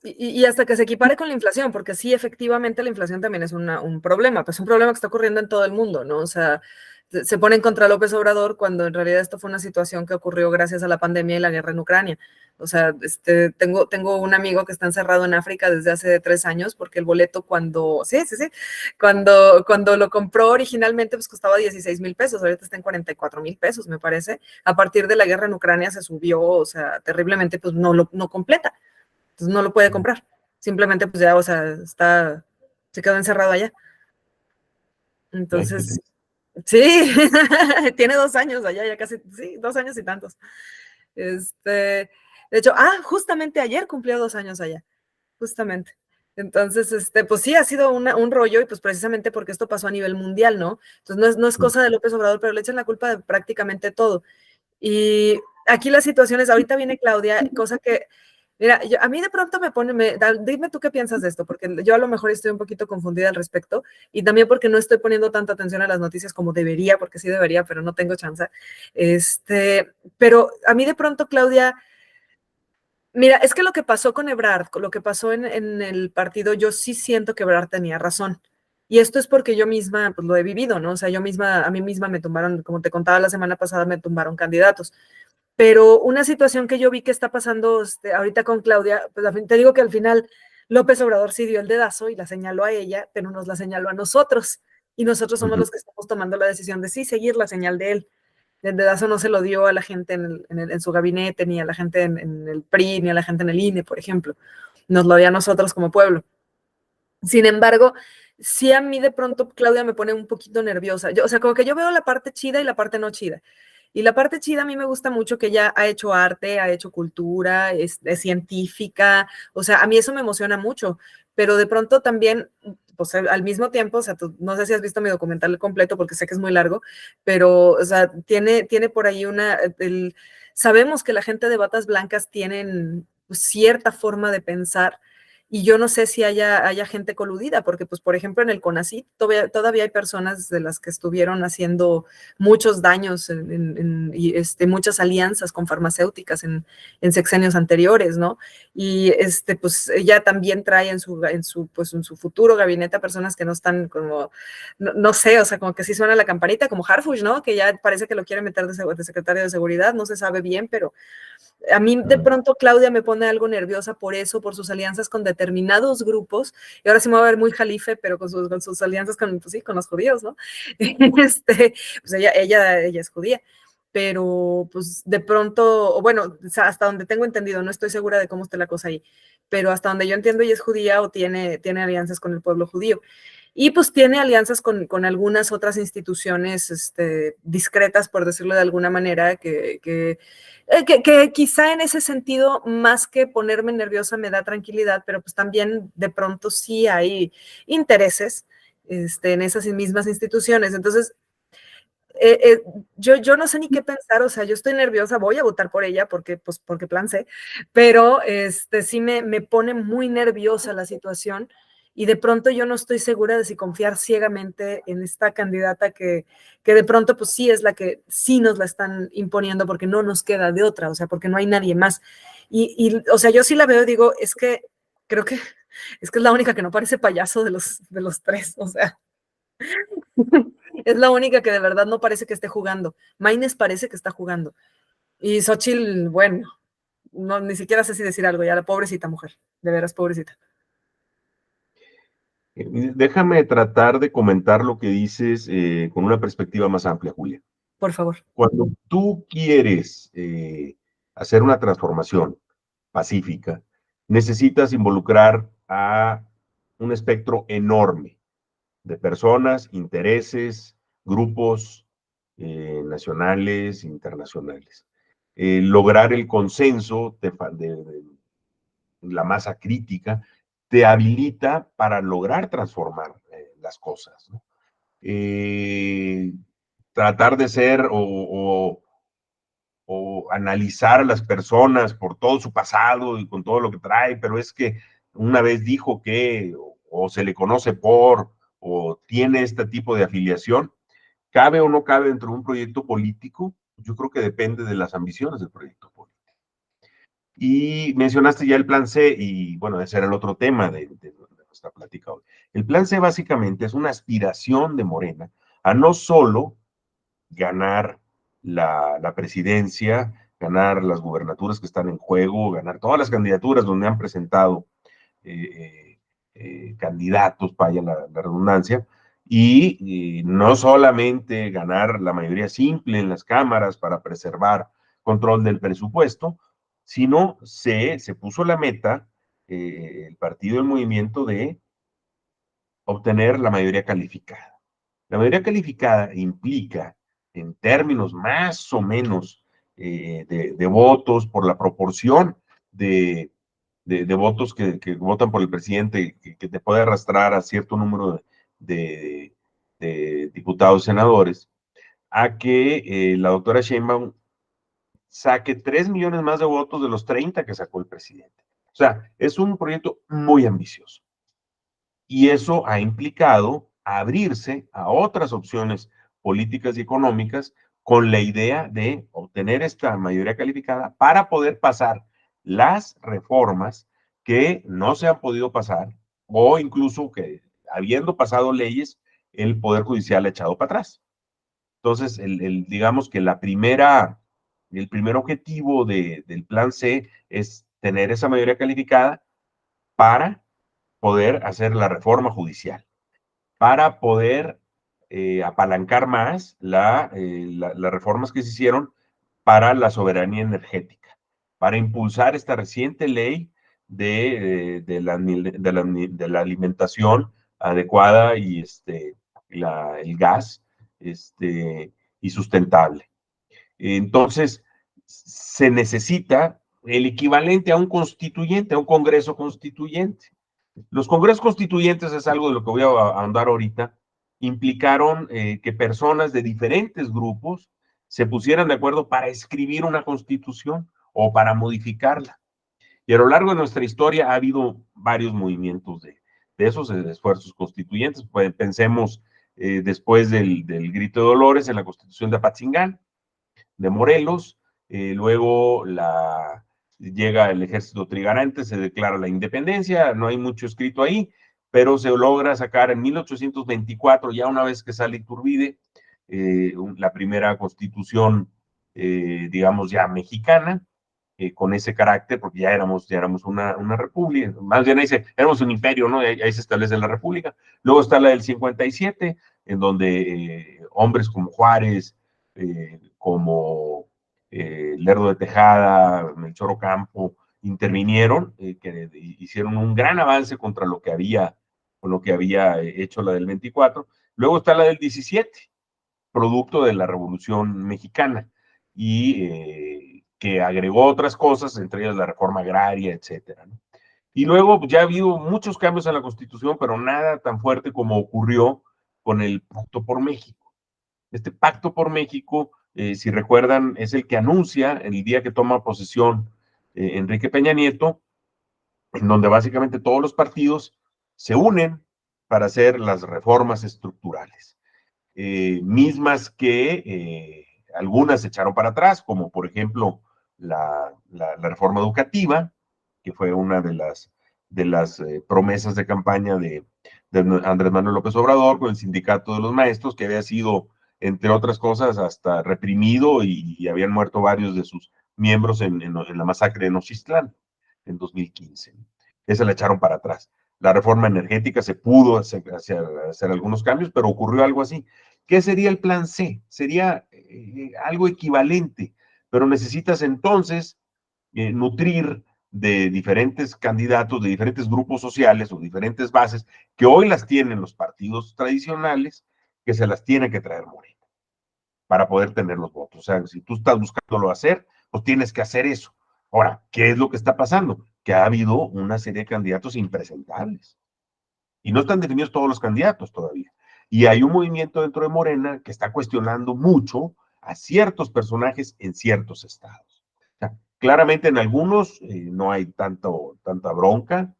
y hasta que se equipare con la inflación, porque sí, efectivamente, la inflación también es un problema, pues un problema que está ocurriendo en todo el mundo, ¿no? O sea, se ponen contra López Obrador cuando en realidad esto fue una situación que ocurrió gracias a la pandemia y la guerra en Ucrania. O sea, tengo un amigo que está encerrado en África desde hace 3 años porque el boleto cuando lo compró originalmente pues costaba 16,000 pesos, ahorita está en 44,000 pesos, me parece. A partir de la guerra en Ucrania se subió, o sea, terriblemente, pues no completa. Entonces no lo puede comprar. Simplemente, pues ya, o sea, se quedó encerrado allá. Ay, qué Entonces, triste. sí, tiene 2 años allá, ya casi, sí, 2 años y tantos. De hecho, justamente ayer cumplió 2 años allá, justamente. Entonces, pues sí, ha sido un rollo y pues precisamente porque esto pasó a nivel mundial, ¿no? Entonces no es cosa de López Obrador, pero le echan la culpa de prácticamente todo. Y aquí la situación es, ahorita viene Claudia, cosa que, mira, a mí de pronto me pone, dime tú qué piensas de esto, porque yo a lo mejor estoy un poquito confundida al respecto, y también porque no estoy poniendo tanta atención a las noticias como debería, porque sí debería, pero no tengo chance. Pero a mí de pronto, Claudia, mira, es que lo que pasó con Ebrard, lo que pasó en el partido, yo sí siento que Ebrard tenía razón. Y esto es porque yo misma pues, lo he vivido, ¿no? O sea, yo misma, a mí misma me tumbaron, como te contaba la semana pasada, me tumbaron candidatos. Pero una situación que yo vi que está pasando ahorita con Claudia, pues te digo que al final López Obrador sí dio el dedazo y la señaló a ella, pero nos la señaló a nosotros. Y nosotros somos los que estamos tomando la decisión de sí seguir la señal de él. El dedazo no se lo dio a la gente en su gabinete, ni a la gente en el PRI, ni a la gente en el INE, por ejemplo. Nos lo dio a nosotros como pueblo. Sin embargo, sí a mí de pronto Claudia me pone un poquito nerviosa. O sea, como que yo veo la parte chida y la parte no chida. Y la parte chida a mí me gusta mucho que ella ha hecho arte, ha hecho cultura, es científica, o sea, a mí eso me emociona mucho, pero de pronto también, pues al mismo tiempo, o sea, no sé si has visto mi documental completo porque sé que es muy largo, pero, o sea, tiene por ahí sabemos que la gente de batas blancas tienen cierta forma de pensar y yo no sé si haya gente coludida, porque, pues, por ejemplo, en el CONACYT todavía hay personas de las que estuvieron haciendo muchos daños y muchas alianzas con farmacéuticas en sexenios anteriores, ¿no? Y pues ella también trae pues, en su futuro gabinete a personas que no están como, no sé, o sea, como que sí suena la campanita, como Harfuch, ¿no? Que ya parece que lo quiere meter de secretario de seguridad, no se sabe bien, pero a mí de pronto Claudia me pone algo nerviosa por eso, por sus alianzas con determinados grupos, y ahora sí me voy a ver muy jalife, pero con sus alianzas con, pues sí, con los judíos, ¿no? Pues ella es judía, pero pues de pronto, o bueno, hasta donde tengo entendido, no estoy segura de cómo está la cosa ahí, pero hasta donde yo entiendo ella es judía o tiene alianzas con el pueblo judío. Y pues tiene alianzas con algunas otras instituciones discretas, por decirlo de alguna manera, que quizá en ese sentido, más que ponerme nerviosa, me da tranquilidad, pero pues también de pronto sí hay intereses en esas mismas instituciones. Entonces, yo no sé ni qué pensar, o sea, yo estoy nerviosa, voy a votar por ella porque plan C, pero sí me pone muy nerviosa la situación y de pronto yo no estoy segura de si confiar ciegamente en esta candidata que de pronto pues sí es la que sí nos la están imponiendo porque no nos queda de otra, o sea, porque no hay nadie más. O sea, yo sí la veo y digo, creo que es la única que no parece payaso de los tres, o sea. Es la única que de verdad no parece que esté jugando. Maines parece que está jugando. Y Xochitl, bueno, no, ni siquiera sé si decir algo, ya la pobrecita mujer, de veras pobrecita. Déjame tratar de comentar lo que dices con una perspectiva más amplia, Julia. Por favor. Cuando tú quieres hacer una transformación pacífica, necesitas involucrar a un espectro enorme de personas, intereses, grupos nacionales, internacionales. Lograr el consenso de la masa crítica te habilita para lograr transformar las cosas, ¿no? Tratar de ser o analizar a las personas por todo su pasado y con todo lo que trae, pero es que una vez dijo que o se le conoce por o tiene este tipo de afiliación, ¿cabe o no cabe dentro de un proyecto político? Yo creo que depende de las ambiciones del proyecto político. Y mencionaste ya el plan C, y bueno, ese era el otro tema de nuestra plática hoy. El plan C básicamente es una aspiración de Morena a no solo ganar la presidencia, ganar las gubernaturas que están en juego, ganar todas las candidaturas donde han presentado candidatos, vaya la redundancia, y no solamente ganar la mayoría simple en las cámaras para preservar control del presupuesto, sino se puso la meta, el partido del movimiento, de obtener la mayoría calificada. La mayoría calificada implica, en términos más o menos de votos por la proporción de votos que votan por el presidente, que te puede arrastrar a cierto número de, de diputados y senadores, a que la doctora Sheinbaum saque 3 millones más de votos de los 30 que sacó el presidente. O sea, es un proyecto muy ambicioso. Y eso ha implicado abrirse a otras opciones políticas y económicas con la idea de obtener esta mayoría calificada para poder pasar las reformas que no se han podido pasar o incluso que habiendo pasado leyes, el Poder Judicial ha echado para atrás. Entonces, digamos que el primer objetivo del plan C es tener esa mayoría calificada para poder hacer la reforma judicial, para poder apalancar más las reformas que se hicieron para la soberanía energética, para impulsar esta reciente ley de la alimentación adecuada y el gas y sustentable. Entonces, se necesita el equivalente a un constituyente, a un congreso constituyente. Los congresos constituyentes es algo de lo que voy a ahondar ahorita, implicaron que personas de diferentes grupos se pusieran de acuerdo para escribir una constitución o para modificarla. Y a lo largo de nuestra historia ha habido varios movimientos de esos esfuerzos constituyentes. Pues pensemos después del Grito de Dolores en la Constitución de Apatzingán, de Morelos, luego llega el ejército trigarante, se declara la independencia, no hay mucho escrito ahí, pero se logra sacar en 1824, ya una vez que sale Iturbide, la primera constitución, digamos, ya mexicana, con ese carácter, porque ya éramos una república, más bien ahí éramos un imperio, ¿no? Ahí se establece la república. Luego está la del 57, en donde hombres como Juárez, como Lerdo de Tejada, Melchor Ocampo, intervinieron, que hicieron un gran avance contra con lo que había hecho la del 24. Luego está la del 17, producto de la Revolución Mexicana, y que agregó otras cosas, entre ellas la reforma agraria, etcétera, ¿no? Y luego pues, ya ha habido muchos cambios en la Constitución, pero nada tan fuerte como ocurrió con el Pacto por México. Este Pacto por México, si recuerdan, es el que anuncia el día que toma posesión Enrique Peña Nieto, en donde básicamente todos los partidos se unen para hacer las reformas estructurales, mismas que algunas se echaron para atrás, como por ejemplo la reforma educativa, que fue una de las promesas de campaña de Andrés Manuel López Obrador con el sindicato de los maestros, que había sido, entre otras cosas, hasta reprimido y habían muerto varios de sus miembros en la masacre de Nochistlán en 2015. Esa la echaron para atrás. La reforma energética se pudo hacer algunos cambios, pero ocurrió algo así. ¿Qué sería el plan C? Sería algo equivalente, pero necesitas entonces nutrir de diferentes candidatos, de diferentes grupos sociales o diferentes bases que hoy las tienen los partidos tradicionales, que se las tiene que traer Morena para poder tener los votos. O sea, si tú estás buscándolo hacer, pues tienes que hacer eso. Ahora, ¿qué es lo que está pasando? Que ha habido una serie de candidatos impresentables y no están definidos todos los candidatos todavía. Y hay un movimiento dentro de Morena que está cuestionando mucho a ciertos personajes en ciertos estados. O sea, claramente en algunos no hay tanta bronca,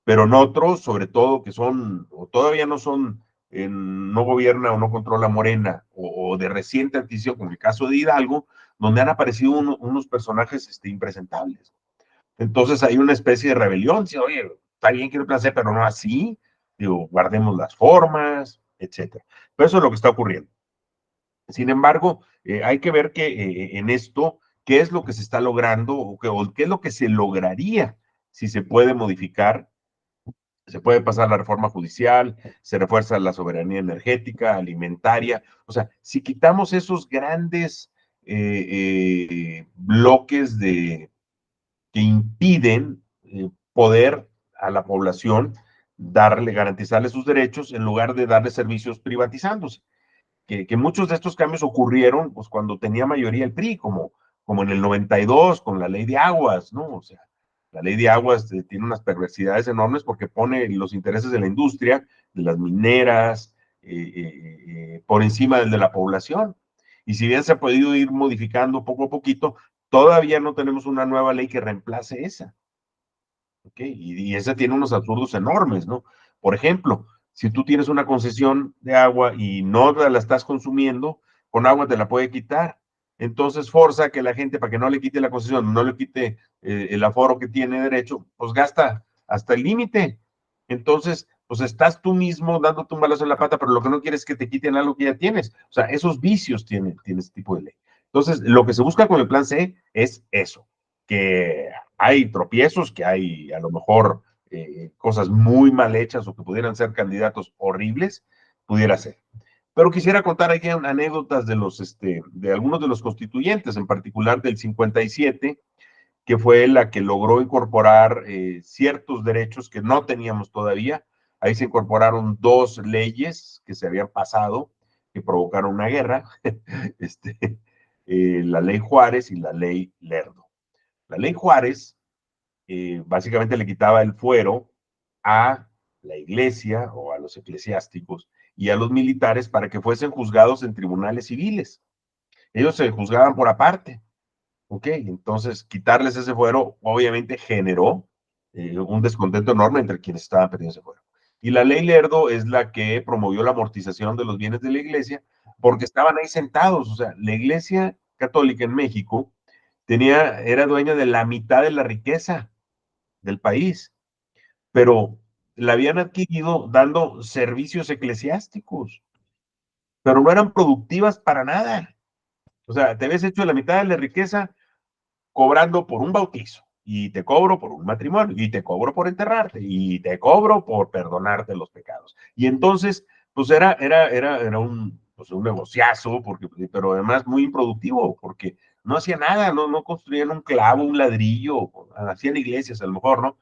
pero en otros, sobre todo que son, o todavía no son, no gobierna o no controla Morena, o de reciente adquisición, como el caso de Hidalgo, donde han aparecido unos personajes impresentables. Entonces hay una especie de rebelión, si, oye, está bien, quiero placer, pero no así, digo, guardemos las formas, etcétera. Pero eso es lo que está ocurriendo. Sin embargo, hay que ver que en esto, qué es lo que se está logrando o qué es lo que se lograría si se puede modificar, se puede pasar la reforma judicial, se refuerza la soberanía energética, alimentaria. O sea, si quitamos esos grandes bloques que impiden poder a la población garantizarle sus derechos en lugar de darle servicios privatizándose. Que muchos de estos cambios ocurrieron pues cuando tenía mayoría el PRI, como en el 92 con la ley de aguas, ¿no? O sea, la ley de aguas tiene unas perversidades enormes porque pone los intereses de la industria, de las mineras, por encima del de la población. Y si bien se ha podido ir modificando poco a poquito, todavía no tenemos una nueva ley que reemplace esa. ¿Okay? Y esa tiene unos absurdos enormes, ¿no? Por ejemplo, si tú tienes una concesión de agua y no la estás consumiendo, con agua te la puede quitar. Entonces forza que la gente, para que no le quite la concesión, no le quite el aforo que tiene derecho, pues gasta hasta el límite. Entonces, pues estás tú mismo dándote un balazo en la pata, pero lo que no quieres es que te quiten algo que ya tienes. O sea, esos vicios tiene ese tipo de ley. Entonces, lo que se busca con el plan C es eso, que hay tropiezos, que hay a lo mejor cosas muy mal hechas o que pudieran ser candidatos horribles, pudiera ser. Pero quisiera contar aquí anécdotas de algunos de los constituyentes, en particular del 57, que fue la que logró incorporar ciertos derechos que no teníamos todavía. Ahí se incorporaron dos leyes que se habían pasado, que provocaron una guerra, la ley Juárez y la ley Lerdo. La ley Juárez básicamente le quitaba el fuero a la iglesia o a los eclesiásticos y a los militares para que fuesen juzgados en tribunales civiles. Ellos se juzgaban por aparte. Ok, entonces quitarles ese fuero obviamente generó un descontento enorme entre quienes estaban perdiendo ese fuero. Y la ley Lerdo es la que promovió la amortización de los bienes de la iglesia porque estaban ahí sentados. O sea, la iglesia católica en México era dueña de la mitad de la riqueza del país, pero la habían adquirido dando servicios eclesiásticos, pero no eran productivas para nada. O sea, te habías hecho la mitad de la riqueza cobrando por un bautizo, y te cobro por un matrimonio, y te cobro por enterrarte, y te cobro por perdonarte los pecados. Y entonces, pues era pues un negociazo, pero además muy improductivo, porque no hacía nada, no construían un clavo, un ladrillo, hacían iglesias a lo mejor, ¿no?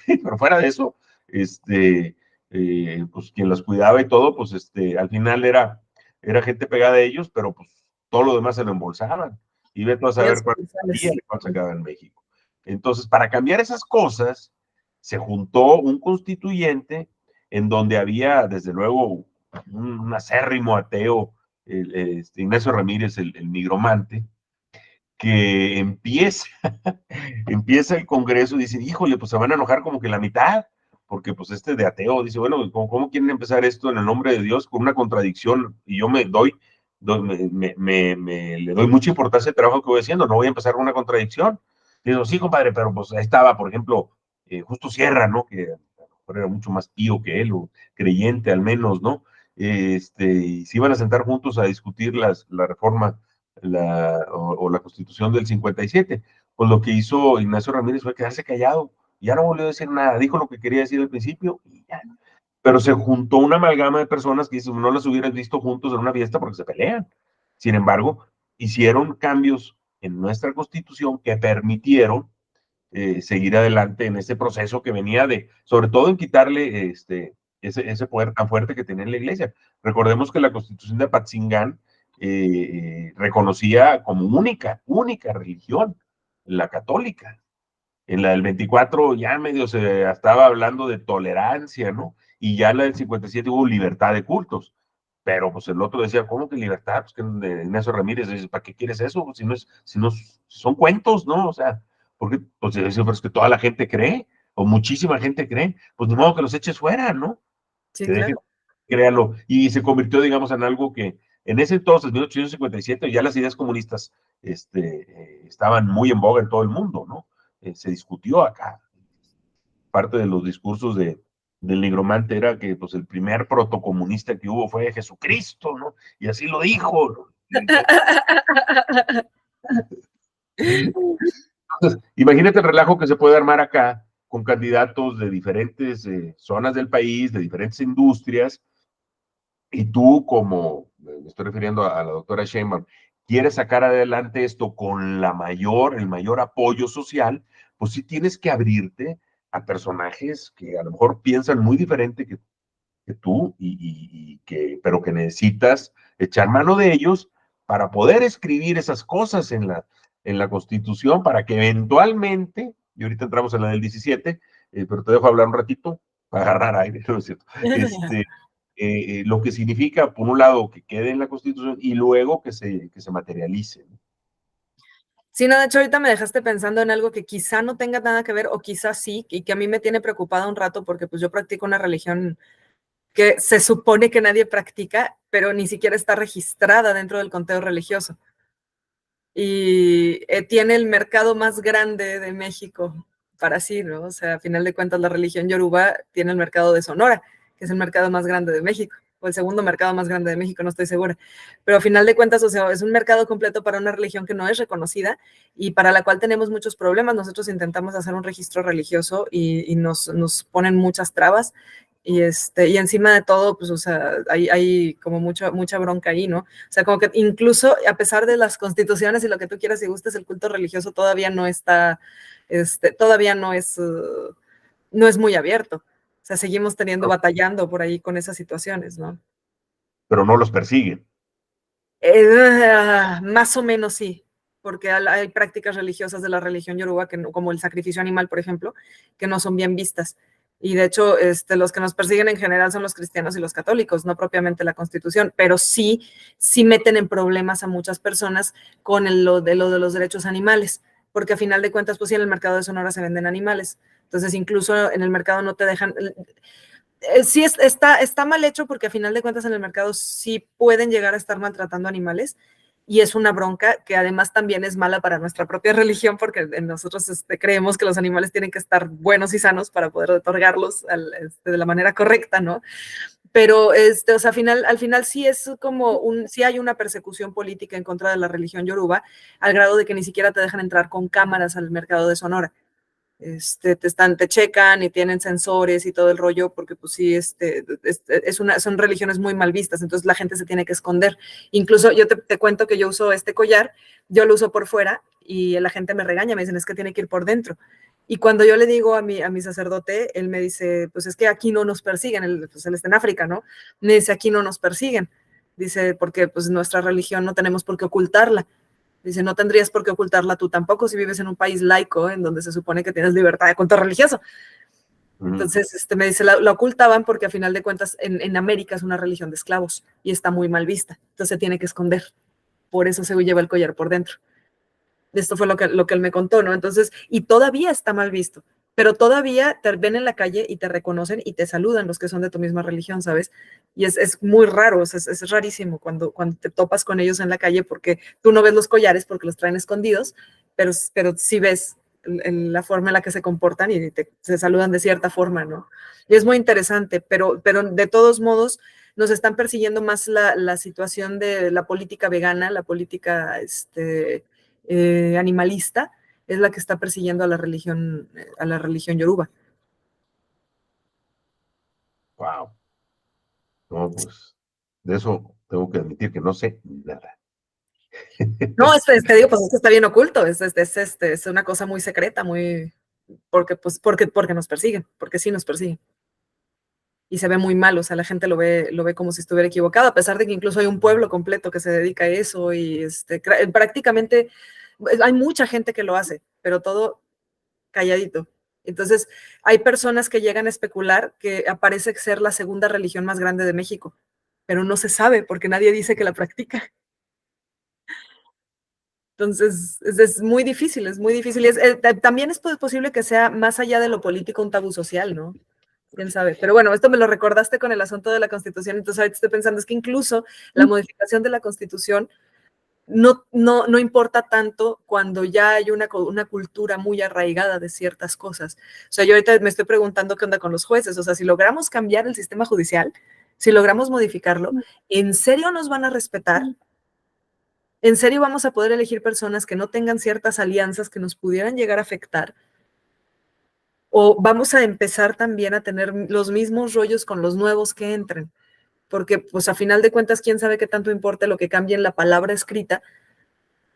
Pero fuera de eso, pues quien las cuidaba y todo, pues al final era gente pegada a ellos, pero pues todo lo demás se lo embolsaban. Y ve tú a saber cuánto se en México. Entonces, para cambiar esas cosas, se juntó un constituyente en donde había, desde luego, un acérrimo ateo, Ignacio Ramírez, el nigromante, que empieza el Congreso y dice, híjole, pues se van a enojar como que la mitad, porque pues de ateo dice, bueno, ¿cómo quieren empezar esto en el nombre de Dios con una contradicción? Y yo le doy mucha importancia al trabajo que voy haciendo, no voy a empezar con una contradicción. Y digo, sí, compadre, pero pues ahí estaba, por ejemplo, Justo Sierra, ¿no? Que era mucho más pío que él, o creyente al menos, ¿no? Y se iban a sentar juntos a discutir la reforma o la constitución del 57. Pues lo que hizo Ignacio Ramírez fue quedarse callado, ya no volvió a decir nada, dijo lo que quería decir al principio y ya. Pero se juntó una amalgama de personas que dicen, no las hubieras visto juntos en una fiesta porque se pelean. Sin embargo, hicieron cambios en nuestra constitución que permitieron seguir adelante en ese proceso que venía sobre todo en quitarle ese poder tan fuerte que tenía en la iglesia. Recordemos que la constitución de Apatzingán reconocía como única religión la católica. En la del 24 ya medio se estaba hablando de tolerancia, ¿no? Y ya en la del 57 hubo libertad de cultos. Pero pues el otro decía, ¿cómo que libertad? Pues que Ignacio Ramírez dice, ¿para qué quieres eso? Si no son cuentos, ¿no? O sea, porque pues dice, pero es que toda la gente cree, o muchísima gente cree, pues ni modo que los eches fuera, ¿no? Sí, Que dejen, claro. créalo. Y se convirtió, digamos, en algo que en ese entonces, 1857, ya las ideas comunistas estaban muy en boga en todo el mundo, ¿no? Se discutió acá. Parte de los discursos del nigromante era que pues el primer protocomunista que hubo fue Jesucristo, ¿no? Y así lo dijo, ¿no? Entonces, imagínate el relajo que se puede armar acá con candidatos de diferentes zonas del país, de diferentes industrias, y tú como, me estoy refiriendo a la doctora Sheinbaum, quieres sacar adelante esto con el mayor apoyo social, pues sí tienes que abrirte a personajes que a lo mejor piensan muy diferente que tú, pero que necesitas echar mano de ellos para poder escribir esas cosas en la Constitución, para que eventualmente, y ahorita entramos en la del 17, pero te dejo hablar un ratito para agarrar aire, ¿no es cierto? Lo que significa, por un lado, que quede en la Constitución y luego que se materialice, ¿no? Sí, no, de hecho ahorita me dejaste pensando en algo que quizá no tenga nada que ver o quizá sí, y que a mí me tiene preocupada un rato porque pues yo practico una religión que se supone que nadie practica, pero ni siquiera está registrada dentro del conteo religioso. Y tiene el mercado más grande de México para sí, ¿no? O sea, a final de cuentas la religión yoruba tiene el mercado de Sonora, que es el mercado más grande de México, o el segundo mercado más grande de México, no estoy segura. Pero a final de cuentas, o sea, es un mercado completo para una religión que no es reconocida y para la cual tenemos muchos problemas. Nosotros intentamos hacer un registro religioso y nos ponen muchas trabas. Y encima de todo, pues, o sea, hay como mucha bronca ahí, ¿no? O sea, como que incluso a pesar de las constituciones y lo que tú quieras y gustes, el culto religioso todavía no está, todavía no es muy abierto. O sea, seguimos batallando por ahí con esas situaciones, ¿no? Pero no los persiguen. Más o menos sí, porque hay prácticas religiosas de la religión yoruba, que no, como el sacrificio animal, por ejemplo, que no son bien vistas. Y de hecho, los que nos persiguen en general son los cristianos y los católicos, no propiamente la Constitución, pero sí meten en problemas a muchas personas con lo de los derechos animales, porque a final de cuentas, pues sí, en el mercado de Sonora se venden animales. Entonces, incluso en el mercado no te dejan, sí está mal hecho porque a final de cuentas en el mercado sí pueden llegar a estar maltratando animales y es una bronca que además también es mala para nuestra propia religión porque nosotros creemos que los animales tienen que estar buenos y sanos para poder otorgarlos de la manera correcta, ¿no? Pero, o sea, al final sí es como sí hay una persecución política en contra de la religión yoruba, al grado de que ni siquiera te dejan entrar con cámaras al mercado de Sonora. Te checan y tienen sensores y todo el rollo, porque pues sí, son religiones muy mal vistas, entonces la gente se tiene que esconder. Incluso yo te cuento que yo uso este collar, yo lo uso por fuera y la gente me regaña, me dicen, es que tiene que ir por dentro. Y cuando yo le digo a mi sacerdote, él me dice, pues es que aquí no nos persiguen, pues él está en África, ¿no? Me dice, aquí no nos persiguen. Dice, porque pues nuestra religión no tenemos por qué ocultarla. Dice, no tendrías por qué ocultarla tú tampoco si vives en un país laico en donde se supone que tienes libertad de culto religioso. Entonces, me dice, la ocultaban porque a final de cuentas en América es una religión de esclavos y está muy mal vista. Entonces se tiene que esconder. Por eso se lleva el collar por dentro. Esto fue lo que él me contó, ¿no? Entonces, y todavía está mal visto, pero todavía te ven en la calle y te reconocen y te saludan los que son de tu misma religión, ¿sabes? Y es muy raro, es rarísimo cuando te topas con ellos en la calle porque tú no ves los collares porque los traen escondidos, pero sí ves la forma en la que se comportan y se saludan de cierta forma, ¿no? Y es muy interesante, pero de todos modos nos están persiguiendo más la situación de la política vegana, la política, animalista, es la que está persiguiendo a la religión yoruba. Wow. No, pues de eso tengo que admitir que no sé nada. No, te digo, pues esto está bien oculto, es una cosa muy secreta, porque nos persiguen, porque sí nos persiguen. Y se ve muy mal, o sea, la gente lo ve como si estuviera equivocado, a pesar de que incluso hay un pueblo completo que se dedica a eso y prácticamente hay mucha gente que lo hace, pero todo calladito. Entonces, hay personas que llegan a especular que aparece ser la segunda religión más grande de México, pero no se sabe porque nadie dice que la practica. Entonces, es muy difícil, es muy difícil. También es posible que sea más allá de lo político un tabú social, ¿no? Quién sabe. Pero bueno, esto me lo recordaste con el asunto de la Constitución, entonces ahorita estoy pensando, es que incluso la modificación de la Constitución no importa tanto cuando ya hay una cultura muy arraigada de ciertas cosas. O sea, yo ahorita me estoy preguntando qué onda con los jueces. O sea, si logramos cambiar el sistema judicial, si logramos modificarlo, ¿en serio nos van a respetar? ¿En serio vamos a poder elegir personas que no tengan ciertas alianzas que nos pudieran llegar a afectar? ¿O vamos a empezar también a tener los mismos rollos con los nuevos que entren? Porque, pues, a final de cuentas, quién sabe qué tanto importa lo que cambie en la palabra escrita,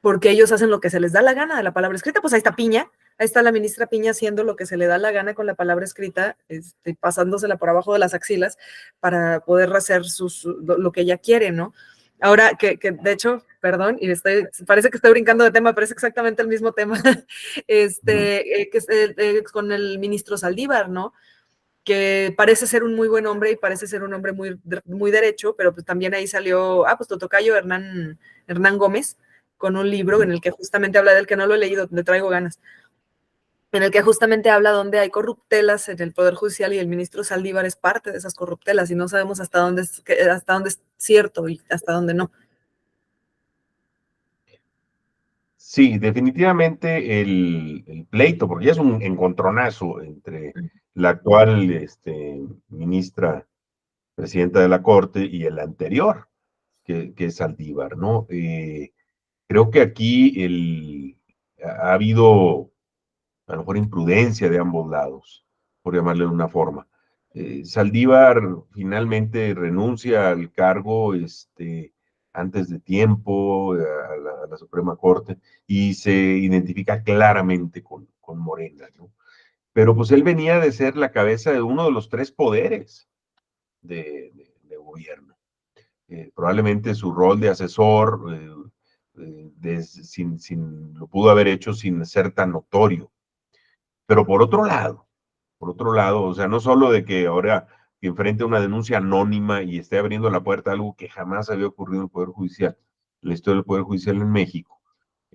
porque ellos hacen lo que se les da la gana de la palabra escrita, pues ahí está Piña, ahí está la ministra Piña haciendo lo que se le da la gana con la palabra escrita, pasándosela por abajo de las axilas para poder hacer lo que ella quiere, ¿no? Ahora, que de hecho, perdón, y parece que estoy brincando de tema, pero es exactamente el mismo tema, con el ministro Saldívar, ¿no? Que parece ser un muy buen hombre y parece ser un hombre muy, muy derecho, pero pues también ahí salió, pues tu tocayo Hernán Gómez, con un libro en el que justamente habla del que no lo he leído, le traigo ganas, en el que justamente habla donde hay corruptelas en el Poder Judicial y el ministro Saldívar es parte de esas corruptelas y no sabemos hasta dónde es cierto y hasta dónde no. Sí, definitivamente el pleito, porque ya es un encontronazo entre la actual ministra presidenta de la Corte y el anterior, que es Saldívar, ¿no? Creo que aquí ha habido a lo mejor imprudencia de ambos lados, por llamarle de una forma. Saldívar finalmente renuncia al cargo antes de tiempo a la Suprema Corte y se identifica claramente con Morena, ¿no? Pero pues él venía de ser la cabeza de uno de los tres poderes de gobierno. Probablemente su rol de asesor lo pudo haber hecho sin ser tan notorio. Pero por otro lado, o sea, no solo de que ahora que enfrente una denuncia anónima y esté abriendo la puerta a algo que jamás había ocurrido en el Poder Judicial, en la historia del Poder Judicial en México,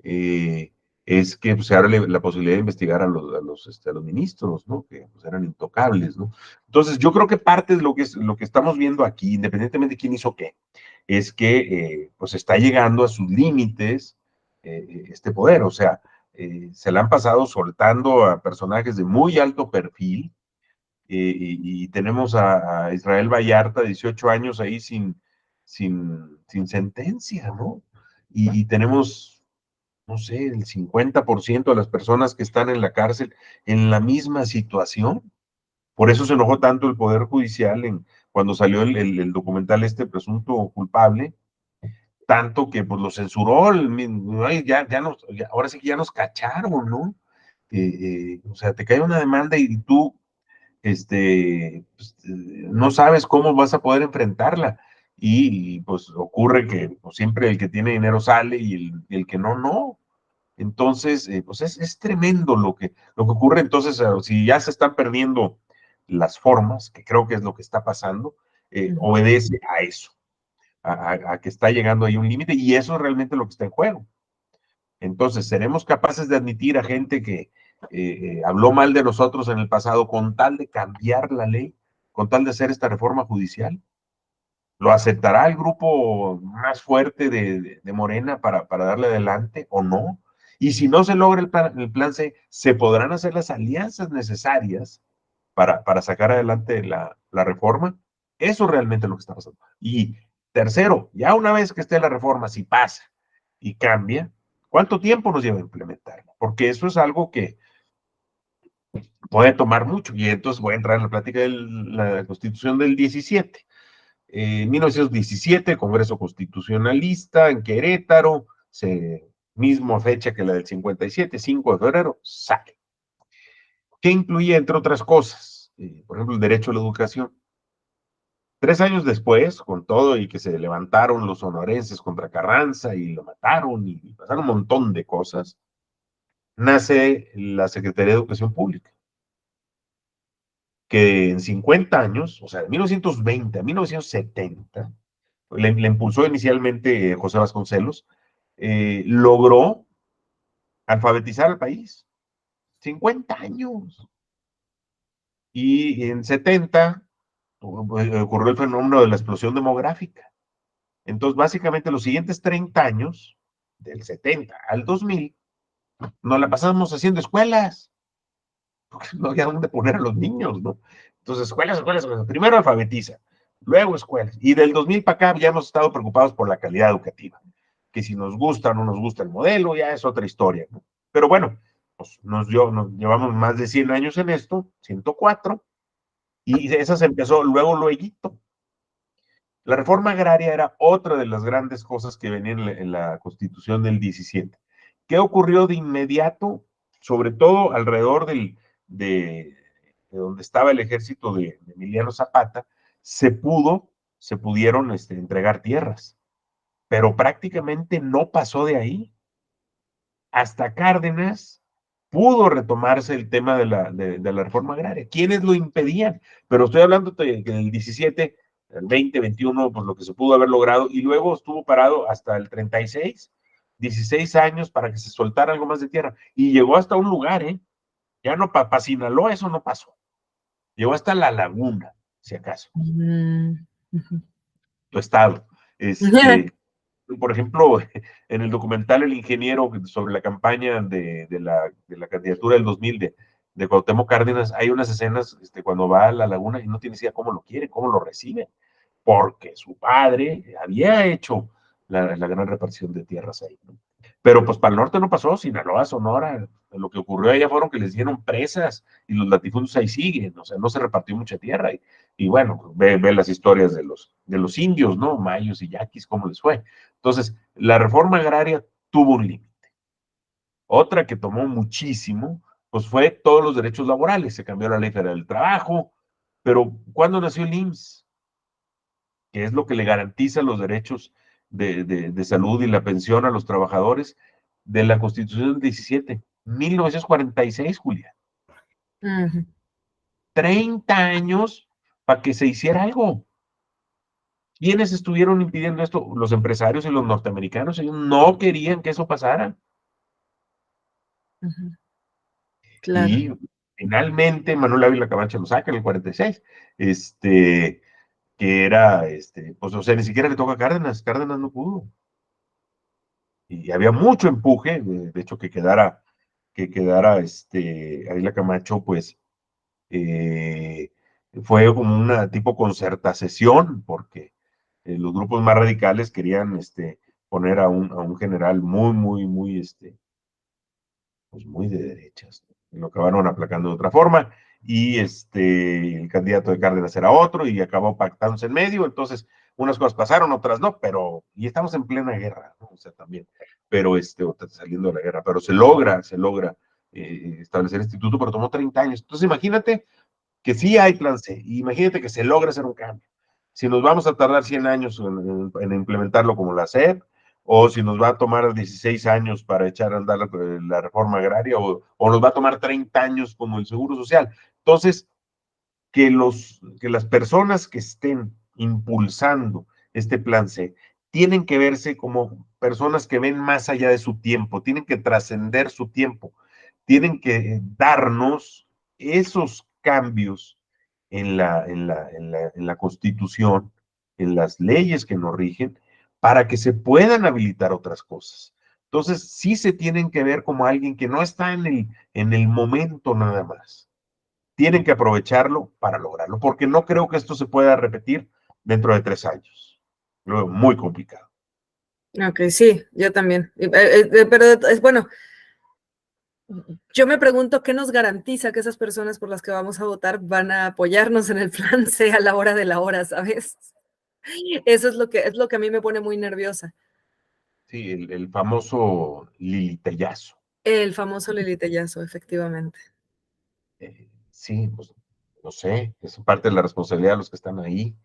es que pues, se abre la posibilidad de investigar a los ministros, ¿no? Que pues, eran intocables, ¿no? Entonces, yo creo que parte de lo que estamos viendo aquí, independientemente de quién hizo qué, es que pues está llegando a sus límites este poder, o sea, se la han pasado soltando a personajes de muy alto perfil y tenemos a Israel Vallarta, 18 años ahí sin sentencia, ¿no? Y tenemos, no sé, el 50% de las personas que están en la cárcel en la misma situación. Por eso se enojó tanto el Poder Judicial cuando salió el documental presunto culpable, tanto que pues lo censuró, ahora sí que ya nos cacharon, ¿no? O sea, te cae una demanda y tú no sabes cómo vas a poder enfrentarla. Pues ocurre que pues, siempre el que tiene dinero sale y el que no, no. Entonces, pues es tremendo lo que ocurre. Entonces, si ya se están perdiendo las formas, que creo que es lo que está pasando, obedece a eso, a que está llegando ahí un límite y eso es realmente lo que está en juego. Entonces, ¿seremos capaces de admitir a gente que habló mal de nosotros en el pasado con tal de cambiar la ley, con tal de hacer esta reforma judicial? ¿Lo aceptará el grupo más fuerte de Morena para darle adelante o no? Y si no se logra el plan C, ¿se podrán hacer las alianzas necesarias para sacar adelante la reforma? Eso es realmente lo que está pasando. Y tercero, ya una vez que esté la reforma, si pasa y cambia, ¿cuánto tiempo nos lleva a implementarla? Porque eso es algo que puede tomar mucho. Y entonces voy a entrar en la plática de la Constitución del 17. 1917, Congreso Constitucionalista en Querétaro, misma fecha que la del 57, 5 de febrero, sale. ¿Qué incluye, entre otras cosas? Por ejemplo, el derecho a la educación. 3 años después, con todo y que se levantaron los sonorenses contra Carranza y lo mataron y pasaron un montón de cosas, nace la Secretaría de Educación Pública, que en 50 años, o sea, de 1920 a 1970, le impulsó inicialmente José Vasconcelos, logró alfabetizar al país. 50 años. Y en 70 ocurrió el fenómeno de la explosión demográfica. Entonces, básicamente, los siguientes 30 años, del 70 al 2000, nos la pasamos haciendo escuelas, porque no había dónde poner a los niños, ¿no? Entonces, escuelas, escuelas, escuelas. Primero alfabetiza, luego escuelas. Y del 2000 para acá ya hemos estado preocupados por la calidad educativa, que si nos gusta o no nos gusta el modelo, ya es otra historia, ¿no? Pero bueno, pues nos llevamos más de 100 años en esto, 104, y esa se empezó luego. La reforma agraria era otra de las grandes cosas que venían en la Constitución del 17. ¿Qué ocurrió de inmediato? sobre todo alrededor de donde estaba el ejército de Emiliano Zapata, se pudieron entregar tierras, pero prácticamente no pasó de ahí. Hasta Cárdenas pudo retomarse el tema de la reforma agraria. ¿Quiénes lo impedían? Pero estoy hablando de que en el 17, el 20, 21, pues lo que se pudo haber logrado, y luego estuvo parado hasta el 36, 16 años para que se soltara algo más de tierra, y llegó hasta un lugar, ya no, para Sinaloa eso no pasó, llegó hasta La Laguna, si acaso, tu estado. Por ejemplo, en el documental El Ingeniero sobre la campaña de la candidatura del 2000 de Cuauhtémoc Cárdenas, hay unas escenas cuando va a la laguna y no tiene idea cómo lo quiere, cómo lo recibe, porque su padre había hecho la gran repartición de tierras ahí, ¿no? Pero pues para el norte no pasó, Sinaloa, Sonora, lo que ocurrió allá fueron que les dieron presas y los latifundios ahí siguen, o sea, no se repartió mucha tierra. Y bueno, ve las historias de los indios, ¿no? Mayos y yaquis, cómo les fue. Entonces, la reforma agraria tuvo un límite. Otra que tomó muchísimo, pues fue todos los derechos laborales. Se cambió la ley federal del trabajo, pero ¿cuándo nació el IMSS? Que es lo que le garantiza los derechos de salud y la pensión a los trabajadores de la Constitución del 17, 1946, Julia. 30 años para que se hiciera algo. ¿Quiénes estuvieron impidiendo esto? Los empresarios y los norteamericanos. Ellos no querían que eso pasara. Claro. Y finalmente Manuel Ávila Camacho lo saca en el 46. Que era, pues, o sea, ni siquiera le toca a Cárdenas. Cárdenas no pudo. Y había mucho empuje, de hecho, Ávila Camacho, pues, eh, fue como una tipo concertación, porque los grupos más radicales querían poner a un general muy, pues muy de derechas, ¿no? Lo acabaron aplacando de otra forma, y el candidato de Cárdenas era otro, y acabó pactándose en medio. Entonces unas cosas pasaron, otras no, y estamos en plena guerra, ¿no? O sea, también, pero saliendo de la guerra, pero se logra establecer el instituto, pero tomó 30 años. Entonces imagínate que sí hay plan C, imagínate que se logra hacer un cambio. Si nos vamos a tardar 100 años en implementarlo como la SEP, o si nos va a tomar 16 años para echar a andar la reforma agraria, o nos va a tomar 30 años como el Seguro Social. Entonces, que las personas que estén impulsando este plan C tienen que verse como personas que ven más allá de su tiempo, tienen que trascender su tiempo, tienen que darnos esos cambios en la Constitución, en las leyes que nos rigen, para que se puedan habilitar otras cosas. Entonces, sí se tienen que ver como alguien que no está en el momento nada más, tienen que aprovecharlo para lograrlo, porque no creo que esto se pueda repetir dentro de 3 años. Lo veo muy complicado. Ok, sí, yo también. Pero es bueno, yo me pregunto qué nos garantiza que esas personas por las que vamos a votar van a apoyarnos en el plan C a la hora de la hora, ¿sabes? Eso es lo que a mí me pone muy nerviosa. Sí, el famoso lilitellazo. El famoso Lilitellazo, efectivamente. Sí, pues no sé, es parte de la responsabilidad de los que están ahí,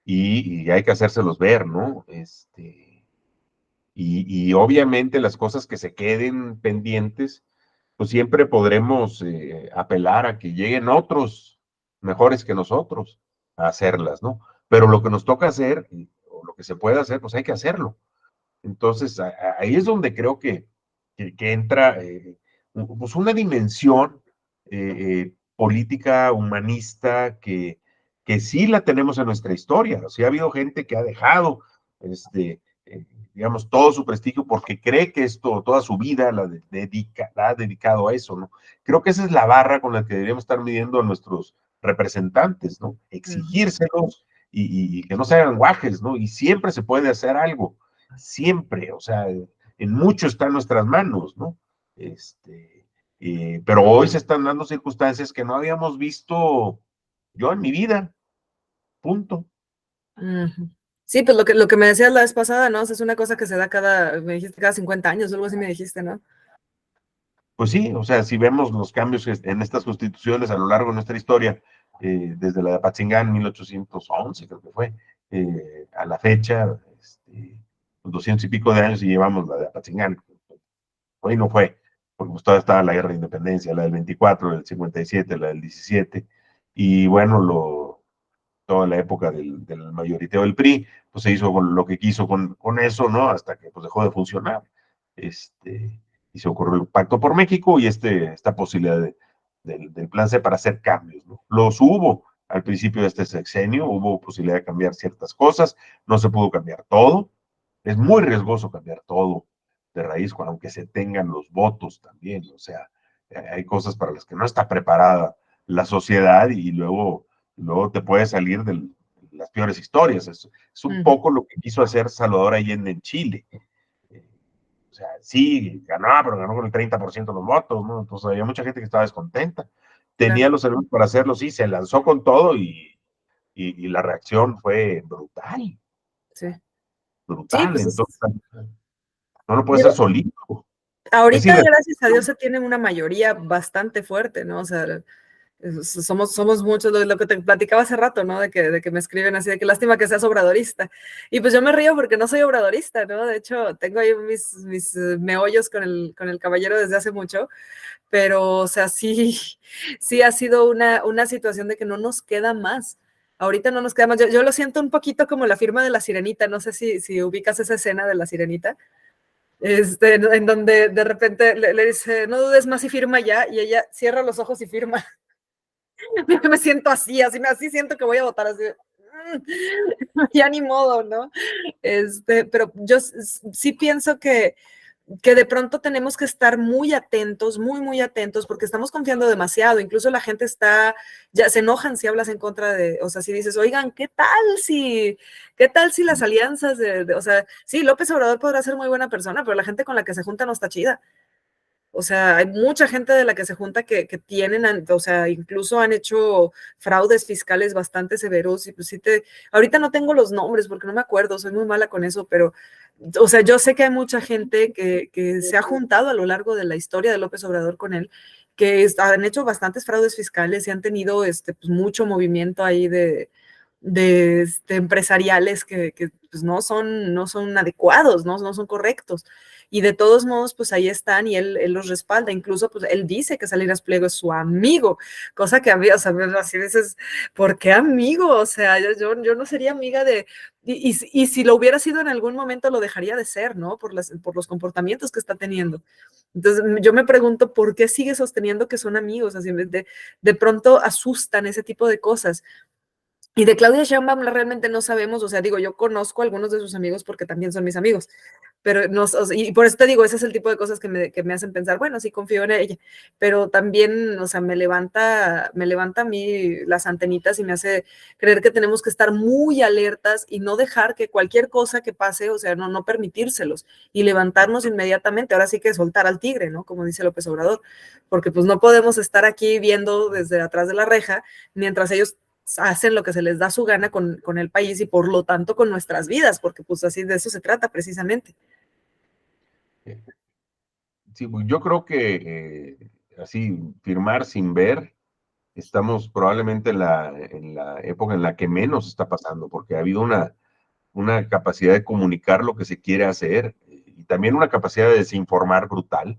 y hay que hacérselos ver, ¿no? Y obviamente las cosas que se queden pendientes, pues siempre podremos apelar a que lleguen otros mejores que nosotros a hacerlas, ¿no? Pero lo que nos toca hacer, o lo que se puede hacer, pues hay que hacerlo. Entonces, ahí es donde creo que entra pues una dimensión política, humanista, que sí la tenemos en nuestra historia. O sea, ha habido gente que ha dejado, eh, digamos, todo su prestigio porque cree que esto, toda su vida la ha dedicado a eso, ¿no? Creo que esa es la barra con la que deberíamos estar midiendo a nuestros representantes, ¿no? Exigírselos y que no se hagan guajes, ¿no? Y siempre se puede hacer algo, siempre, o sea, en mucho está en nuestras manos, ¿no? Pero hoy se están dando circunstancias que no habíamos visto yo en mi vida, punto. Ujú. Sí, pues lo que me decías la vez pasada, ¿no? O sea, es una cosa que se da me dijiste cada 50 años, algo así me dijiste, ¿no? Pues sí, o sea, si vemos los cambios en estas constituciones a lo largo de nuestra historia, desde la de Apatzingán, 1811, creo que fue, a la fecha, 200 y pico de años y llevamos la de Apatzingán. Hoy no fue, porque pues todavía estaba la guerra de independencia, la del 24, la del 57, la del 17, y bueno, toda la época del mayoriteo del PRI, pues se hizo con lo que quiso con eso, ¿no? Hasta que pues dejó de funcionar. Y se ocurrió el Pacto por México y esta posibilidad del plan C para hacer cambios, ¿no? Los hubo al principio de este sexenio, hubo posibilidad de cambiar ciertas cosas, no se pudo cambiar todo, es muy riesgoso cambiar todo de raíz, aunque se tengan los votos también, o sea, hay cosas para las que no está preparada la sociedad y luego te puede salir de las peores historias. Es un poco lo que quiso hacer Salvador Allende en Chile. O sea, sí, ganó, pero ganó con el 30% de los votos, ¿no? Entonces había mucha gente que estaba descontenta. Claro. Tenía los elementos para hacerlo, sí, se lanzó con todo y la reacción fue brutal, Sí. Sí, brutal. pues Entonces, no lo puede hacer digo, solito. Es ahorita, gracias a Dios, irresponsable. se tiene una mayoría bastante fuerte, ¿no? O sea, somos muchos, lo que te platicaba hace rato, ¿no? De que me escriben así, de que lástima que seas obradorista. Y pues yo me río porque no soy obradorista, ¿no? De hecho, tengo ahí mis meollos con el caballero desde hace mucho, pero, o sea, sí, sí ha sido una situación de que no nos queda más. Ahorita no nos queda más. Yo lo siento un poquito como la firma de la sirenita. No sé si ubicas esa escena de la sirenita, en donde de repente le dice, no dudes más y firma ya, y ella cierra los ojos y firma. Me siento así siento que voy a votar así. Ya ni modo, ¿no? Pero yo sí pienso que de pronto tenemos que estar muy atentos, muy, muy atentos, porque estamos confiando demasiado. Incluso la gente ya se enojan si hablas en contra o sea, si dices, oigan, ¿qué tal si las alianzas o sea, sí, López Obrador podrá ser muy buena persona, pero la gente con la que se junta no está chida. O sea, hay mucha gente de la que se junta que tienen, o sea, incluso han hecho fraudes fiscales bastante severos. Y pues sí ahorita no tengo los nombres porque no me acuerdo, soy muy mala con eso, pero, o sea, yo sé que hay mucha gente que se ha juntado a lo largo de la historia de López Obrador con él, que han hecho bastantes fraudes fiscales y han tenido pues, mucho movimiento ahí de empresariales que pues no son adecuados, no son correctos. Y de todos modos, pues ahí están y él los respalda. Incluso, pues él dice que Salinas Pliego es su amigo, cosa que a mí, o sea, así veces, ¿por qué amigo? O sea, yo no sería amiga y si lo hubiera sido en algún momento lo dejaría de ser, ¿no? Por los comportamientos que está teniendo. Entonces, yo me pregunto, ¿por qué sigue sosteniendo que son amigos? Así, de pronto asustan ese tipo de cosas. Y de Claudia Sheinbaum realmente no sabemos, o sea, digo, yo conozco a algunos de sus amigos porque también son mis amigos, pero no, o sea, y por eso te digo, ese es el tipo de cosas que me hacen pensar, bueno, sí confío en ella, pero también, o sea, me levanta a mí las antenitas y me hace creer que tenemos que estar muy alertas y no dejar que cualquier cosa que pase, o sea, no permitírselos y levantarnos inmediatamente, ahora sí que soltar al tigre, ¿no? Como dice López Obrador, porque pues no podemos estar aquí viendo desde atrás de la reja mientras ellos hacen lo que se les da su gana con el país y por lo tanto con nuestras vidas, porque pues así de eso se trata precisamente. Sí, pues, yo creo que así, firmar sin ver, estamos probablemente en la época en la que menos está pasando, porque ha habido una capacidad de comunicar lo que se quiere hacer y también una capacidad de desinformar brutal,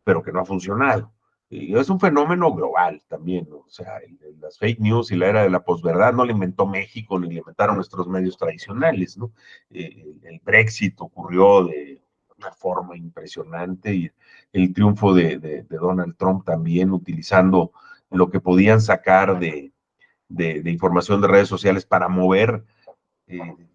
pero que no ha funcionado. Y es un fenómeno global también, ¿no? O sea, las fake news y la era de la posverdad no la inventó México ni la inventaron nuestros medios tradicionales, ¿no? El Brexit ocurrió de una forma impresionante y el triunfo de Donald Trump también utilizando lo que podían sacar de información de redes sociales para mover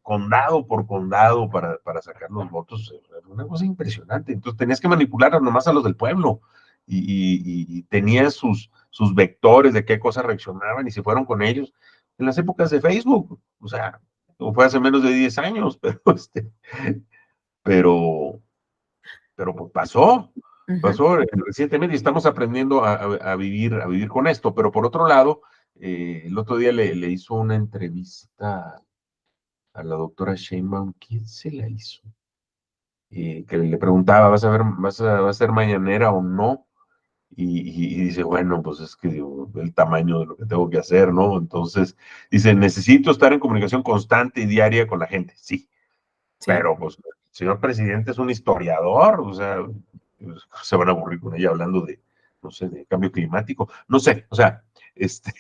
condado por condado para sacar los votos, una cosa impresionante. Entonces tenías que manipular nomás a los del pueblo y tenías sus vectores de qué cosas reaccionaban y se fueron con ellos en las épocas de Facebook, o sea, fue hace menos de 10 años, pero, pero pues Ujú. pasó recientemente y estamos aprendiendo a vivir con esto, pero por otro lado, el otro día le hizo una entrevista a la doctora Sheinbaum, ¿quién se la hizo? Que le preguntaba, ¿vas a ser mañanera o no? y dice, bueno, pues es que digo, el tamaño de lo que tengo que hacer, ¿no? Entonces, dice, necesito estar en comunicación constante y diaria con la gente, sí, Sí. pero pues el señor presidente es un historiador, o sea, pues, se van a aburrir con ella hablando de, no sé, de cambio climático, no sé, o sea, este,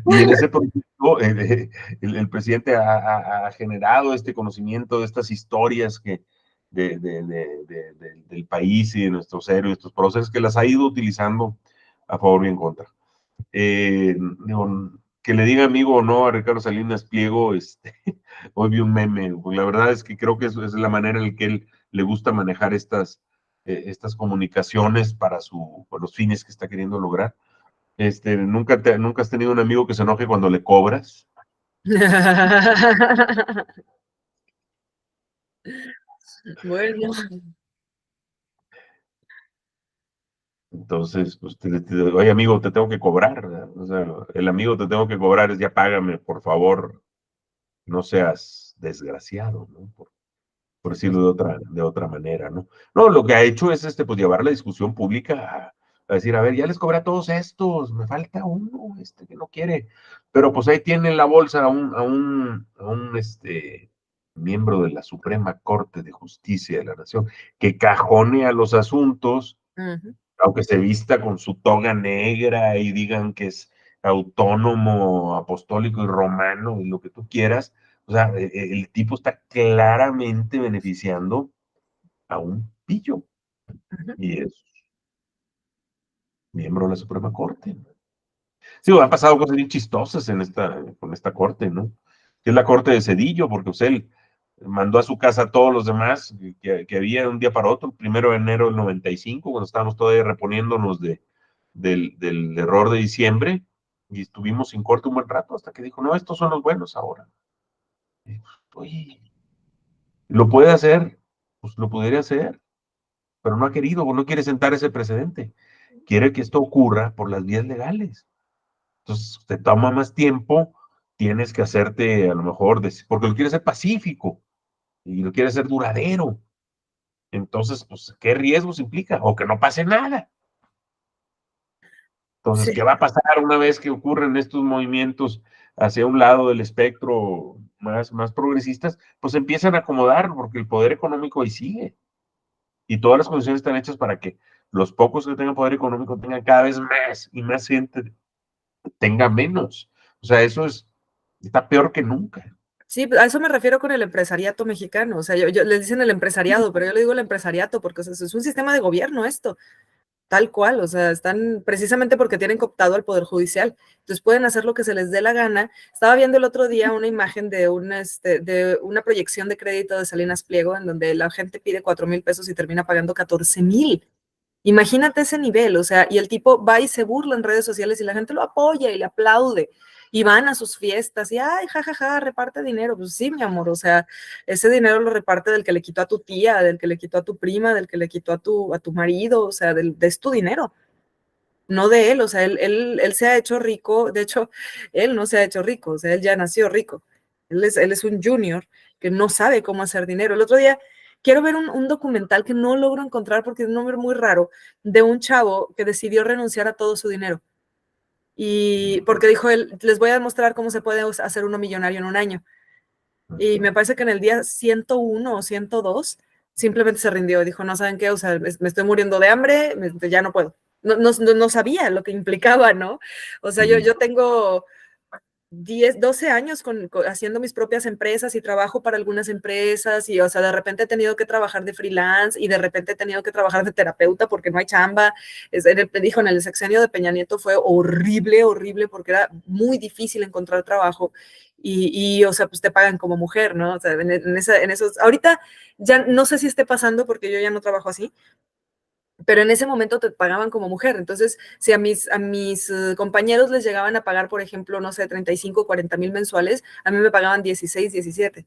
y en ese proyecto el presidente ha generado este conocimiento de estas historias que, del país y de nuestros héroes, estos procesos que las ha ido utilizando a favor y en contra. Digo, que le diga amigo o no a Ricardo Salinas Pliego, hoy vi un meme, porque la verdad es que creo que es la manera en la que él le gusta manejar estas comunicaciones para los fines que está queriendo lograr. Nunca has tenido un amigo que se enoje cuando le cobras. Bueno, Entonces, pues, oye, amigo, te tengo que cobrar, ¿verdad? O sea, el amigo te tengo que cobrar es ya págame, por favor, no seas desgraciado, ¿no? Por decirlo de otra manera, ¿no? No, lo que ha hecho es pues llevar la discusión pública a decir, a ver, ya les cobré a todos estos, me falta uno, que no quiere. Pero pues ahí tiene en la bolsa a un miembro de la Suprema Corte de Justicia de la Nación, que cajonea los asuntos, ujú, aunque se vista con su toga negra y digan que es autónomo, apostólico y romano y lo que tú quieras. O sea, el tipo está claramente beneficiando a un pillo ujú. y es miembro de la Suprema Corte. Sí, han pasado cosas bien chistosas con esta corte, ¿no? Que es la corte de Cedillo, porque pues, él mandó a su casa a todos los demás que había de un día para otro, el 1 de enero del 95, cuando estábamos todavía reponiéndonos del error de diciembre, y estuvimos sin corte un buen rato hasta que dijo, no, estos son los buenos ahora. Y, oye, ¿lo puede hacer? Pues lo podría hacer, pero no ha querido, no quiere sentar ese precedente. Quiere que esto ocurra por las vías legales. Entonces, te toma más tiempo, tienes que hacerte a lo mejor, porque lo quieres hacer pacífico y lo quieres hacer duradero. Entonces, pues, ¿qué riesgos implica? O que no pase nada. Entonces, ¿qué Sí. va a pasar una vez que ocurren estos movimientos hacia un lado del espectro más progresistas? Pues empiezan a acomodar, porque el poder económico ahí sigue. Y todas las condiciones están hechas para que los pocos que tengan poder económico tengan cada vez más y más gente tenga menos. O sea, está peor que nunca. Sí, a eso me refiero con el empresariato mexicano. O sea, les dicen el empresariado, pero yo le digo el empresariato porque o sea, es un sistema de gobierno esto. Tal cual, o sea, están precisamente porque tienen cooptado al Poder Judicial, entonces pueden hacer lo que se les dé la gana. Estaba viendo el otro día una imagen de una proyección de crédito de Salinas Pliego en donde la gente pide 4,000 pesos y termina pagando 14,000. Imagínate ese nivel, o sea, y el tipo va y se burla en redes sociales y la gente lo apoya y le aplaude y van a sus fiestas y, ay, jajaja, reparte dinero. Pues sí, mi amor, o sea, ese dinero lo reparte del que le quitó a tu tía, del que le quitó a tu prima, del que le quitó a tu marido, o sea, es tu dinero, no de él, o sea, él se ha hecho rico, de hecho, él no se ha hecho rico, o sea, él ya nació rico, él es un junior que no sabe cómo hacer dinero. El otro día quiero ver un documental que no logro encontrar porque es un nombre muy raro, de un chavo que decidió renunciar a todo su dinero. Y porque dijo él, les voy a demostrar cómo se puede hacer uno millonario en un año. Y me parece que en el día 101 o 102 simplemente se rindió. Dijo, no saben qué, o sea, me estoy muriendo de hambre, ya no puedo. No sabía lo que implicaba, ¿no? O sea, yo tengo 12 años haciendo mis propias empresas y trabajo para algunas empresas y, o sea, de repente he tenido que trabajar de freelance y de repente he tenido que trabajar de terapeuta porque no hay chamba. Dijo, en el sexenio de Peña Nieto fue horrible, horrible porque era muy difícil encontrar trabajo o sea, pues te pagan como mujer, ¿no? O sea, en esos, ahorita ya no sé si esté pasando porque yo ya no trabajo así, pero en ese momento te pagaban como mujer. Entonces, si a mis compañeros les llegaban a pagar, por ejemplo, no sé, 35, 40,000 mensuales, a mí me pagaban 16, 17.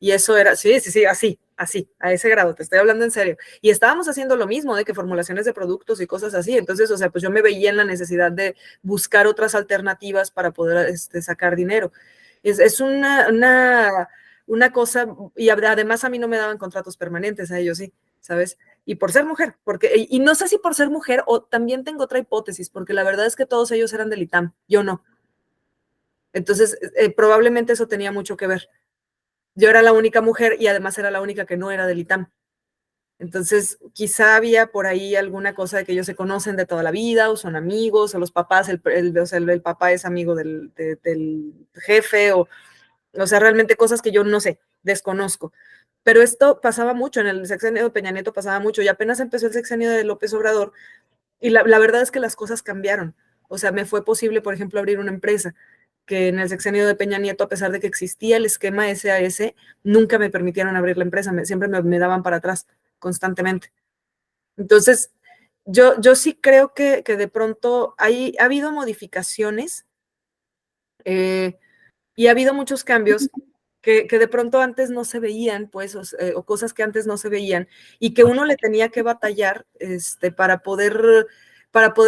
Y eso era, sí, sí, sí, así, a ese grado, te estoy hablando en serio. Y estábamos haciendo lo mismo, de que formulaciones de productos y cosas así. Entonces, o sea, pues yo me veía en la necesidad de buscar otras alternativas para poder sacar dinero. Es una cosa, y además a mí no me daban contratos permanentes, a ellos sí, ¿sabes? y por ser mujer, y no sé si por ser mujer o también tengo otra hipótesis, porque la verdad es que todos ellos eran del ITAM, yo no. Entonces, probablemente eso tenía mucho que ver. Yo era la única mujer y además era la única que no era del ITAM. Entonces, quizá había por ahí alguna cosa de que ellos se conocen de toda la vida o son amigos o los papás, o sea, el papá es amigo del jefe o sea, realmente cosas que yo no sé, desconozco. Pero esto pasaba mucho, en el sexenio de Peña Nieto pasaba mucho y apenas empezó el sexenio de López Obrador y la verdad es que las cosas cambiaron. O sea, me fue posible, por ejemplo, abrir una empresa que en el sexenio de Peña Nieto, a pesar de que existía el esquema SAS, nunca me permitieron abrir la empresa, siempre me daban para atrás constantemente. Entonces, yo sí creo que de pronto ha habido modificaciones y ha habido muchos cambios que de pronto antes no se veían, pues, o cosas que antes no se veían, y que uno le tenía que batallar para poder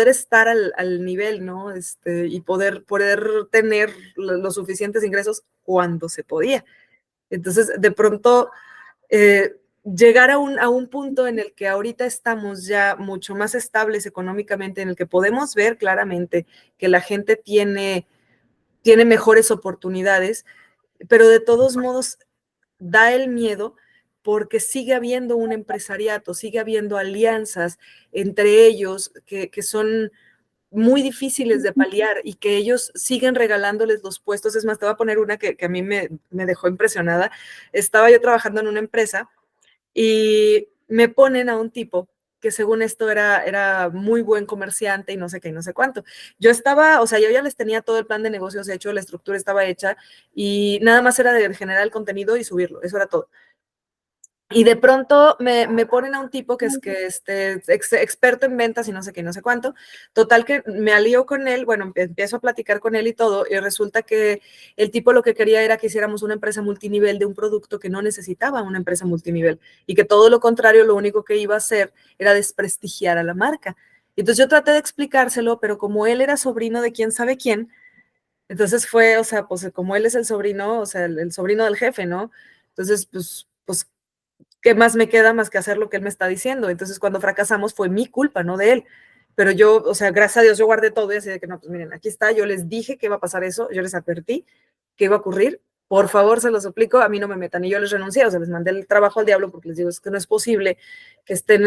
estar al nivel, ¿no? Y poder tener los suficientes ingresos cuando se podía. Entonces, de pronto, llegar a un punto en el que ahorita estamos ya mucho más estables económicamente, en el que podemos ver claramente que la gente tiene mejores oportunidades, pero de todos modos da el miedo porque sigue habiendo un empresariato, sigue habiendo alianzas entre ellos que son muy difíciles de paliar y que ellos siguen regalándoles los puestos. Es más, te voy a poner una que a mí me dejó impresionada. Estaba yo trabajando en una empresa y me ponen a un tipo que según esto era muy buen comerciante y no sé qué y no sé cuánto. Yo estaba, o sea, yo ya les tenía todo el plan de negocios hecho, la estructura estaba hecha y nada más era de generar el contenido y subirlo, eso era todo. Y de pronto me ponen a un tipo que es experto en ventas y no sé qué, no sé cuánto. Total que me alío con él, bueno, empiezo a platicar con él y todo, y resulta que el tipo lo que quería era que hiciéramos una empresa multinivel de un producto que no necesitaba una empresa multinivel y que todo lo contrario, lo único que iba a hacer era desprestigiar a la marca. Entonces yo traté de explicárselo, pero como él era sobrino de quién sabe quién, entonces fue, o sea, pues como él es el sobrino, o sea, el sobrino del jefe, ¿no? Entonces, pues ¿qué más me queda más que hacer lo que él me está diciendo? Entonces, cuando fracasamos fue mi culpa, no de él. Pero yo, o sea, gracias a Dios, yo guardé todo y así de que no, pues miren, aquí está, yo les dije que iba a pasar eso, yo les advertí que iba a ocurrir, por favor, se lo suplico, a mí no me metan. Y yo les renuncié, o sea, les mandé el trabajo al diablo porque les digo, es que no es posible que estén,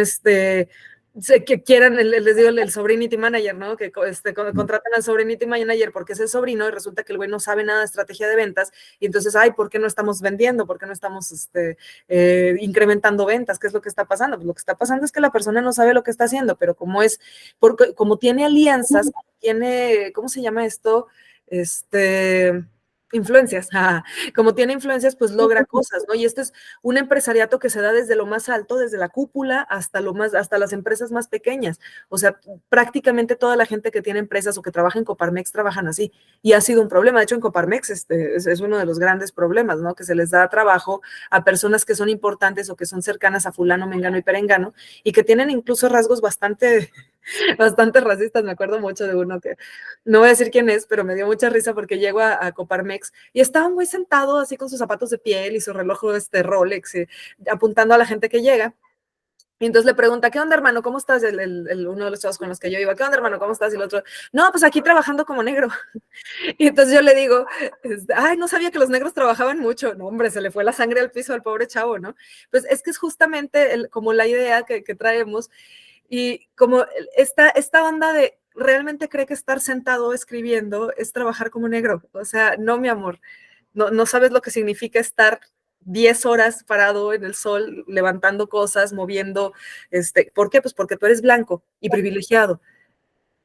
que quieran, les digo, el sobrinity manager, ¿no? Que contratan al sobrinity manager porque es el sobrino y resulta que el güey no sabe nada de estrategia de ventas y entonces, ay, ¿por qué no estamos vendiendo? ¿Por qué no estamos incrementando ventas? ¿Qué es lo que está pasando? Pues lo que está pasando es que la persona no sabe lo que está haciendo, pero como tiene alianzas, tiene, ¿cómo se llama esto? Influencias, como tiene influencias, pues logra cosas, ¿no? Y este es un empresariato que se da desde lo más alto, desde la cúpula hasta las empresas más pequeñas. O sea, prácticamente toda la gente que tiene empresas o que trabaja en Coparmex trabajan así. Y ha sido un problema. De hecho, en Coparmex es uno de los grandes problemas, ¿no? Que se les da trabajo a personas que son importantes o que son cercanas a fulano, mengano y perengano y que tienen incluso rasgos bastante racistas. Me acuerdo mucho de uno que no voy a decir quién es, pero me dio mucha risa porque llego a Coparmex y estaba muy sentado así con sus zapatos de piel y su reloj Rolex, apuntando a la gente que llega. Y entonces le pregunta, ¿qué onda, hermano? ¿Cómo estás? Uno de los chavos con los que yo iba, ¿qué onda, hermano? ¿Cómo estás? Y el otro, no, pues aquí trabajando como negro. Y entonces yo le digo, ay, no sabía que los negros trabajaban mucho. No, hombre, se le fue la sangre al piso al pobre chavo, ¿no? Pues es que es justamente como la idea que traemos y como esta onda de realmente cree que estar sentado escribiendo es trabajar como negro. O sea, no, mi amor, no sabes lo que significa estar 10 horas parado en el sol, levantando cosas, moviendo. ¿Por qué? Pues porque tú eres blanco y privilegiado.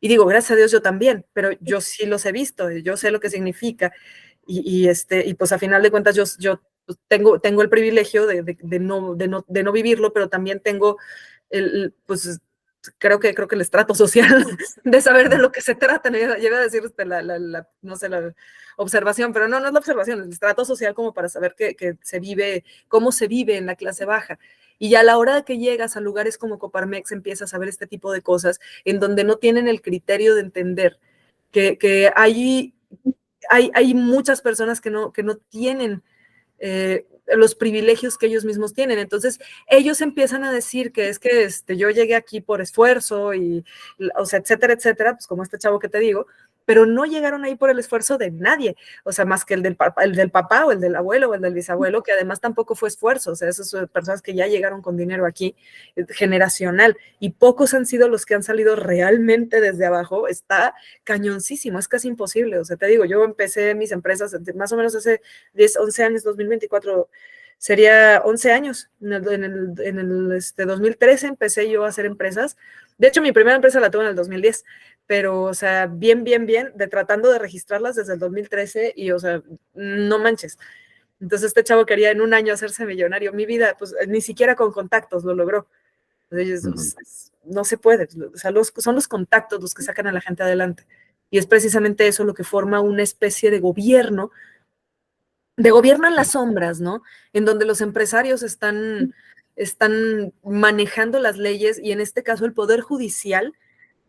Y digo, gracias a Dios yo también, pero yo sí los he visto, yo sé lo que significa. Y pues a final de cuentas yo pues, tengo el privilegio de no vivirlo, pero también tengo pues creo que el estrato social de saber de lo que se trata. ¿No? Llega a decir no sé, la observación, pero no es la observación, el estrato social como para saber que se vive, cómo se vive en la clase baja. Y ya a la hora de que llegas a lugares como Coparmex empiezas a ver este tipo de cosas en donde no tienen el criterio de entender que hay muchas personas que no tienen los privilegios que ellos mismos tienen. Entonces, ellos empiezan a decir que es que yo llegué aquí por esfuerzo y, o sea, etcétera, etcétera, pues como este chavo que te digo, pero no llegaron ahí por el esfuerzo de nadie, o sea, más que el del papá o el del abuelo o el del bisabuelo, que además tampoco fue esfuerzo, o sea, esas personas que ya llegaron con dinero aquí, generacional, y pocos han sido los que han salido realmente desde abajo. Está cañoncísimo, es casi imposible, o sea, te digo, yo empecé mis empresas más o menos hace 10, 11 años, 2024, sería 11 años, en el 2013 empecé yo a hacer empresas. De hecho, mi primera empresa la tuve en el 2010, pero, o sea, bien, tratando de registrarlas desde el 2013 y, o sea, no manches. Entonces este chavo quería en un año hacerse millonario. Mi vida, pues ni siquiera con contactos lo logró. Entonces, no se puede. O sea, son los contactos los que sacan a la gente adelante. Y es precisamente eso lo que forma una especie de gobierno en las sombras, ¿no? En donde los empresarios están manejando las leyes y en este caso el Poder Judicial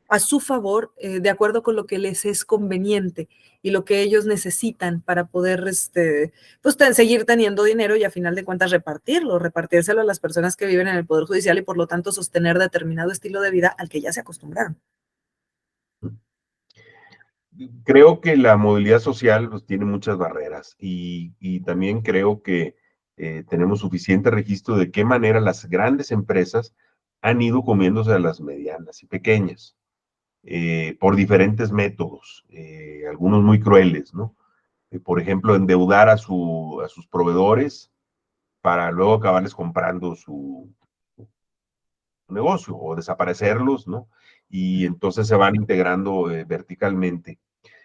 a su favor, de acuerdo con lo que les es conveniente y lo que ellos necesitan para poder pues, seguir teniendo dinero y a final de cuentas repartírselo a las personas que viven en el Poder Judicial y por lo tanto sostener determinado estilo de vida al que ya se acostumbraron. Creo que la movilidad social pues, tiene muchas barreras y también creo que tenemos suficiente registro de qué manera las grandes empresas han ido comiéndose a las medianas y pequeñas por diferentes métodos, algunos muy crueles, ¿no? Por ejemplo, endeudar a sus proveedores para luego acabarles comprando su negocio o desaparecerlos, ¿no? Y entonces se van integrando verticalmente.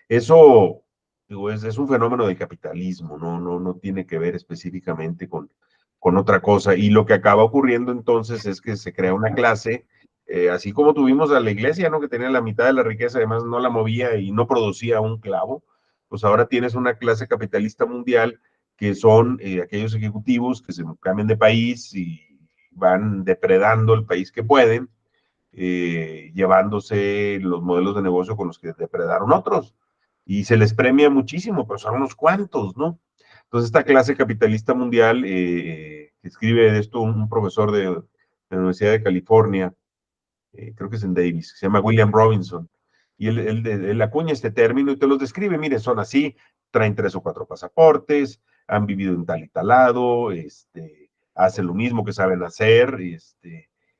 Eso, digo, es un fenómeno de capitalismo, no tiene que ver específicamente con otra cosa. Y lo que acaba ocurriendo entonces es que se crea una clase, así como tuvimos a la iglesia, ¿no? Que tenía la mitad de la riqueza, además no la movía y no producía un clavo, pues ahora tienes una clase capitalista mundial que son aquellos ejecutivos que se cambian de país y van depredando el país que pueden, llevándose los modelos de negocio con los que depredaron otros. Y se les premia muchísimo, pero son unos cuantos, ¿no? Entonces, esta clase capitalista mundial, que escribe de esto un profesor de la Universidad de California, creo que es en Davis, se llama William Robinson, y él acuña este término y te los describe, mire, son así, traen 3 o 4 pasaportes, han vivido en tal y tal lado, hacen lo mismo que saben hacer,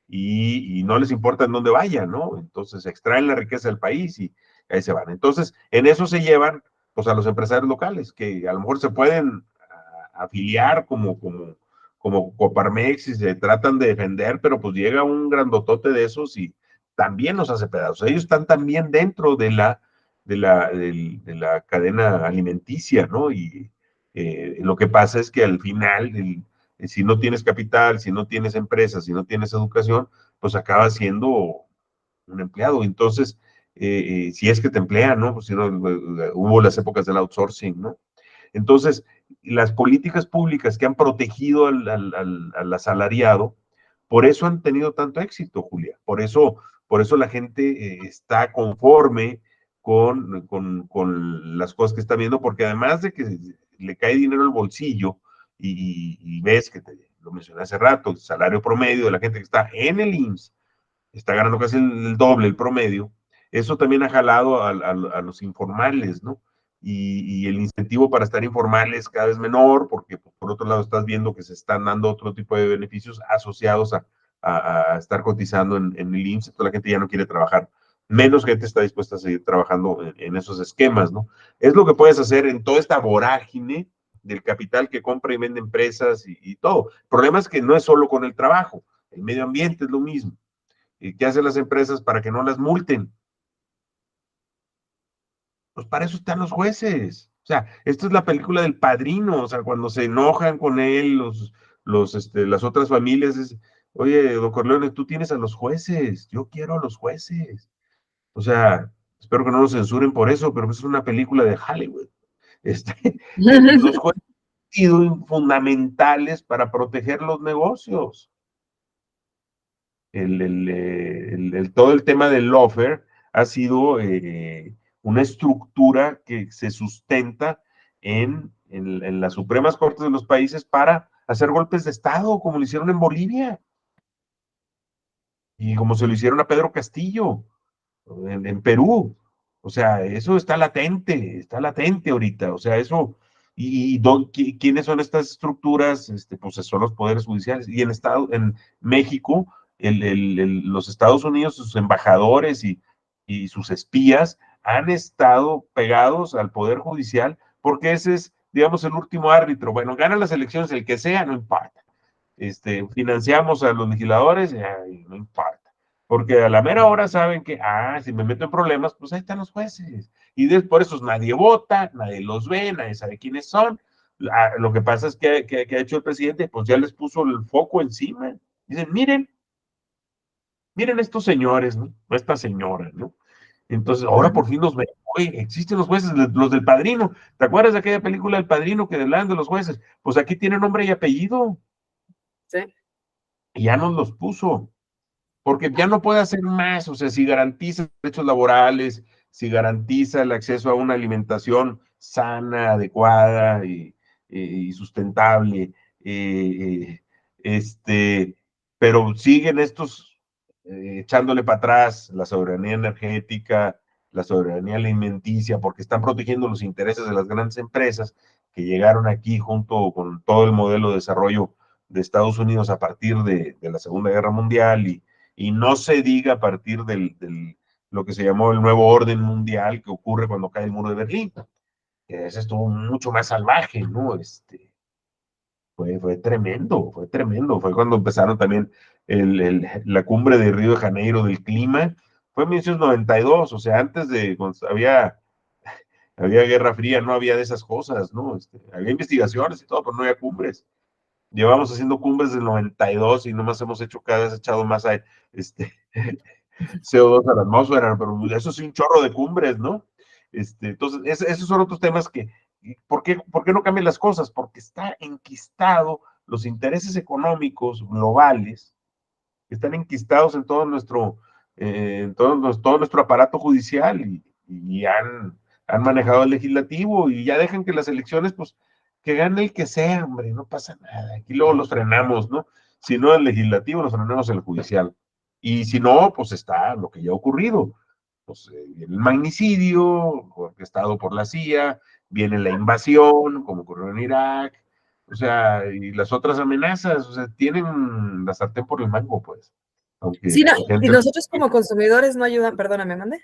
y no les importa en dónde vayan, ¿no? Entonces extraen la riqueza del país y ahí se van. Entonces, en eso se llevan, pues, a los empresarios locales, que a lo mejor se pueden afiliar como Coparmex y se tratan de defender, pero pues llega un grandotote de esos y también nos hace pedazos. Ellos están también dentro de la cadena alimenticia, ¿no? Y lo que pasa es que al final, si no tienes capital, si no tienes empresas, si no tienes educación, pues acabas siendo un empleado. Entonces, si es que te emplean, ¿no? Pues si no, hubo las épocas del outsourcing, ¿no? Entonces, las políticas públicas que han protegido al asalariado, por eso han tenido tanto éxito, Julia. Por eso la gente está conforme con las cosas que está viendo, porque además de que le cae dinero al bolsillo y ves que lo mencioné hace rato, el salario promedio de la gente que está en el IMSS está ganando casi el doble, el promedio, eso también ha jalado a los informales, ¿no? Y el incentivo para estar informal es cada vez menor, porque por otro lado estás viendo que se están dando otro tipo de beneficios asociados a estar cotizando en el IMSS, entonces la gente ya no quiere trabajar. Menos gente está dispuesta a seguir trabajando en esos esquemas, ¿no? Es lo que puedes hacer en toda esta vorágine del capital que compra y vende empresas y todo. El problema es que no es solo con el trabajo, el medio ambiente es lo mismo. ¿Qué hacen las empresas para que no las multen? Pues para eso están los jueces. O sea, esto es la película del Padrino. O sea, cuando se enojan con él, las otras familias, oye, don Corleone, tú tienes a los jueces, yo quiero a los jueces. O sea, espero que no nos censuren por eso, pero es una película de Hollywood. Los jueces han sido fundamentales para proteger los negocios. Todo el tema del lawfare ha sido una estructura que se sustenta en las Supremas Cortes de los países para hacer golpes de Estado, como lo hicieron en Bolivia, y como se lo hicieron a Pedro Castillo en Perú. O sea, eso está latente ahorita. O sea, eso, ¿quiénes son estas estructuras? Pues son los poderes judiciales. Y en México, los Estados Unidos, sus embajadores y sus espías han estado pegados al poder judicial porque ese es, digamos, el último árbitro. Bueno, ganan las elecciones el que sea, no importa. Financiamos a los legisladores, ay, no importa. Porque a la mera hora saben que, si me meto en problemas, pues ahí están los jueces. Y por eso nadie vota, nadie los ve, nadie sabe quiénes son. Lo que pasa es que ha hecho el presidente, pues ya les puso el foco encima. Dicen, miren estos señores, ¿no? Esta señora, ¿no? Entonces, ahora por fin los ven. Oye, existen los jueces, los del Padrino. ¿Te acuerdas de aquella película del Padrino que hablan de los jueces? Pues aquí tienen nombre y apellido. Sí. Y ya nos los puso. Porque ya no puede hacer más, o sea, si garantiza derechos laborales, si garantiza el acceso a una alimentación sana, adecuada y sustentable, eh, este, pero siguen estos echándole para atrás la soberanía energética, la soberanía alimenticia, porque están protegiendo los intereses de las grandes empresas que llegaron aquí junto con todo el modelo de desarrollo de Estados Unidos a partir de la Segunda Guerra Mundial y no se diga a partir lo que se llamó el nuevo orden mundial que ocurre cuando cae el muro de Berlín, que ese estuvo mucho más salvaje, ¿no? Fue tremendo, fue cuando empezaron también la cumbre de Río de Janeiro del clima, fue en 1992, o sea, antes de, cuando había Guerra Fría, no había de esas cosas, ¿no? Había investigaciones y todo, pero no había cumbres. Llevamos haciendo cumbres del 92 y nomás hemos hecho cada vez echado más este, CO2 a la atmósfera, pero eso sí un chorro de cumbres, ¿no? Entonces, esos son otros temas que, ¿por qué no cambian las cosas? Porque está enquistado los intereses económicos globales, que están enquistados en todo nuestro aparato judicial y han manejado el legislativo y ya dejan que las elecciones, pues, que gane el que sea, hombre, no pasa nada. Aquí luego los frenamos, ¿no? Si no el legislativo, los frenamos el judicial. Y si no, pues está lo que ya ha ocurrido. Pues viene el magnicidio, orquestado por la CIA, viene la invasión, como ocurrió en Irak, o sea, y las otras amenazas, o sea, tienen la sartén por el mango, pues. Aunque Sí, no, su y gente. nosotros como consumidores no ayudan, perdóname, mande.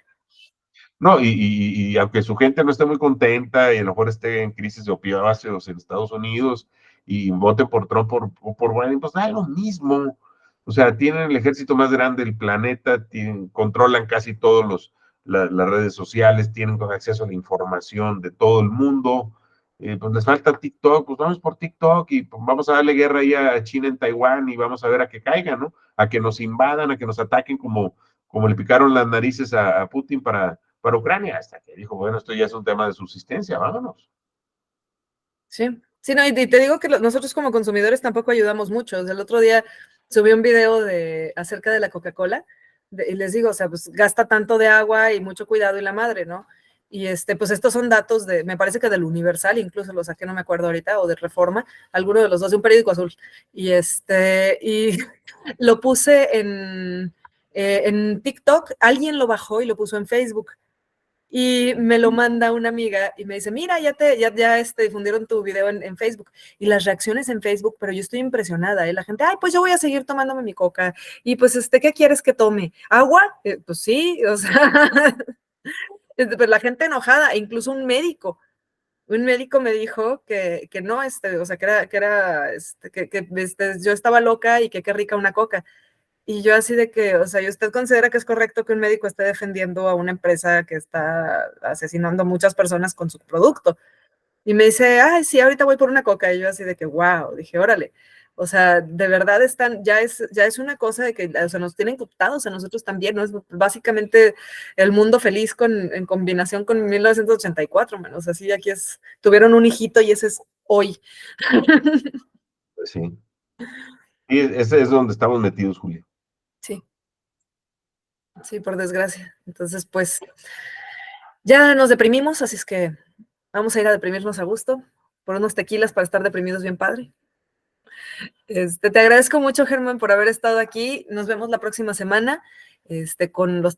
No, y aunque su gente no esté muy contenta y a lo mejor esté en crisis de opiáceos en Estados Unidos y voten por Trump por Biden, pues da lo mismo. O sea, tienen el ejército más grande del planeta, controlan casi todos las redes sociales, tienen acceso a la información de todo el mundo. Pues les falta TikTok, pues vamos por TikTok y pues, vamos a darle guerra ahí a China en Taiwán y vamos a ver a que caigan, ¿no? A que nos invadan, a que nos ataquen como le picaron las narices a Putin para Ucrania, hasta que dijo, bueno, esto ya es un tema de subsistencia, vámonos. Sí, sí, no, y te digo que nosotros como consumidores tampoco ayudamos mucho. O sea, el otro día subí un video acerca de la Coca-Cola y les digo, o sea, pues gasta tanto de agua y mucho cuidado y la madre, ¿no? Y pues estos son datos me parece que del Universal, incluso lo saqué, no me acuerdo ahorita, o de Reforma, alguno de los dos, de un periódico azul. Y lo puse en TikTok, alguien lo bajó y lo puso en Facebook. Y me lo manda una amiga y me dice, mira, ya difundieron tu video en Facebook. Y las reacciones en Facebook, pero yo estoy impresionada, ¿eh? La gente, ay, pues yo voy a seguir tomándome mi coca. Y pues, ¿qué quieres que tome? ¿Agua? Pues sí, o sea, pues la gente enojada, e incluso un médico me dijo que no, o sea, que yo estaba loca y que qué rica una coca. Y yo así de que, o sea, ¿y usted considera que es correcto que un médico esté defendiendo a una empresa que está asesinando a muchas personas con su producto? Y me dice, ay, sí, ahorita voy por una coca. Y yo así de que, wow, dije, órale. O sea, de verdad ya es una cosa de que, o sea, nos tienen cooptados a nosotros también, ¿no? Es básicamente el mundo feliz en combinación con 1984, man. O sea, sí, aquí tuvieron un hijito y ese es hoy. Pues sí. Y ese es donde estamos metidos, Julio. Sí, sí, por desgracia. Entonces, pues, ya nos deprimimos, así es que vamos a ir a deprimirnos a gusto por unos tequilas para estar deprimidos bien padre. Te agradezco mucho, Germán, por haber estado aquí. Nos vemos la próxima semana, con los...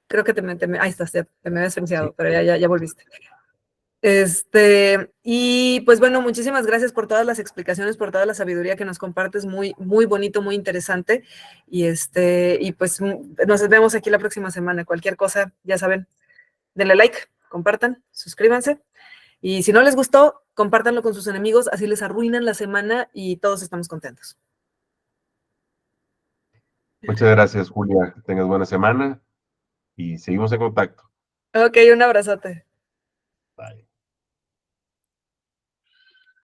Creo que ahí estás, ya, te me habías Sí, silenciado, pero ya volviste. Y pues bueno, muchísimas gracias por todas las explicaciones, por toda la sabiduría que nos compartes, muy, muy bonito, muy interesante. Y pues nos vemos aquí la próxima semana. Cualquier cosa, ya saben, denle like, compartan, suscríbanse. Y si no les gustó, compártanlo con sus enemigos, así les arruinan la semana y todos estamos contentos. muchas gracias, Julia. Que tengas buena semana y seguimos en contacto. Ok, un abrazote. Bye.